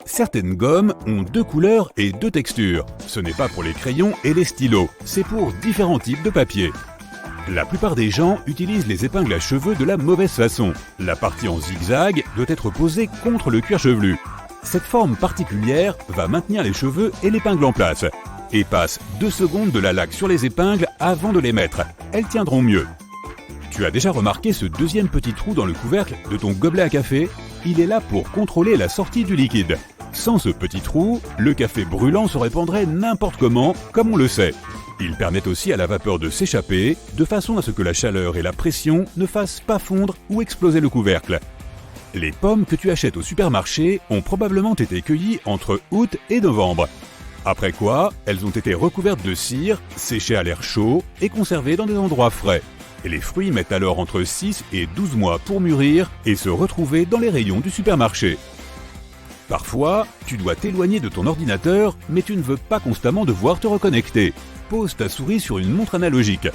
Certaines gommes ont 2 couleurs et 2 textures. Ce n'est pas pour les crayons et les stylos, c'est pour différents types de papier. La plupart des gens utilisent les épingles à cheveux de la mauvaise façon. La partie en zigzag doit être posée contre le cuir chevelu. Cette forme particulière va maintenir les cheveux et l'épingle en place. Et passe 2 secondes de la laque sur les épingles avant de les mettre. Elles tiendront mieux. Tu as déjà remarqué ce deuxième petit trou dans le couvercle de ton gobelet à café? Il est là pour contrôler la sortie du liquide. Sans ce petit trou, le café brûlant se répandrait n'importe comment, comme on le sait. Il permet aussi à la vapeur de s'échapper, de façon à ce que la chaleur et la pression ne fassent pas fondre ou exploser le couvercle. Les pommes que tu achètes au supermarché ont probablement été cueillies entre août et novembre. Après quoi, elles ont été recouvertes de cire, séchées à l'air chaud et conservées dans des endroits frais. Et les fruits mettent alors entre 6 et 12 mois pour mûrir et se retrouver dans les rayons du supermarché. Parfois, tu dois t'éloigner de ton ordinateur, mais tu ne veux pas constamment devoir te reconnecter. Pose ta souris sur une montre analogique.